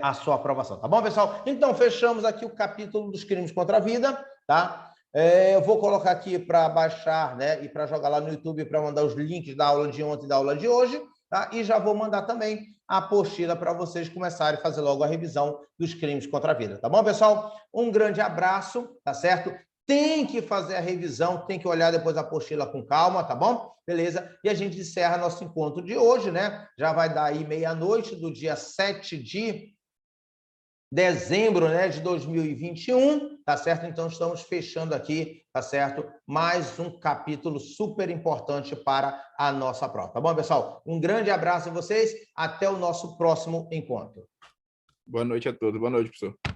a sua aprovação, tá bom, pessoal? Então, fechamos aqui o capítulo dos crimes contra a vida, tá? Eu vou colocar aqui para baixar, né, e para jogar lá no YouTube, para mandar os links da aula de ontem e da aula de hoje, tá? E já vou mandar também a apostila para vocês começarem a fazer logo a revisão dos crimes contra a vida, tá bom, pessoal? Um grande abraço, tá certo? Tem que fazer a revisão, tem que olhar depois a apostila com calma, tá bom? Beleza? E a gente encerra nosso encontro de hoje, né? Já vai dar aí meia-noite do dia 7 de dezembro, né, de 2021, tá certo? Então, estamos fechando aqui, tá certo? Mais um capítulo super importante para a nossa prova, tá bom, pessoal? Um grande abraço a vocês, até o nosso próximo encontro. Boa noite a todos. Boa noite, professor.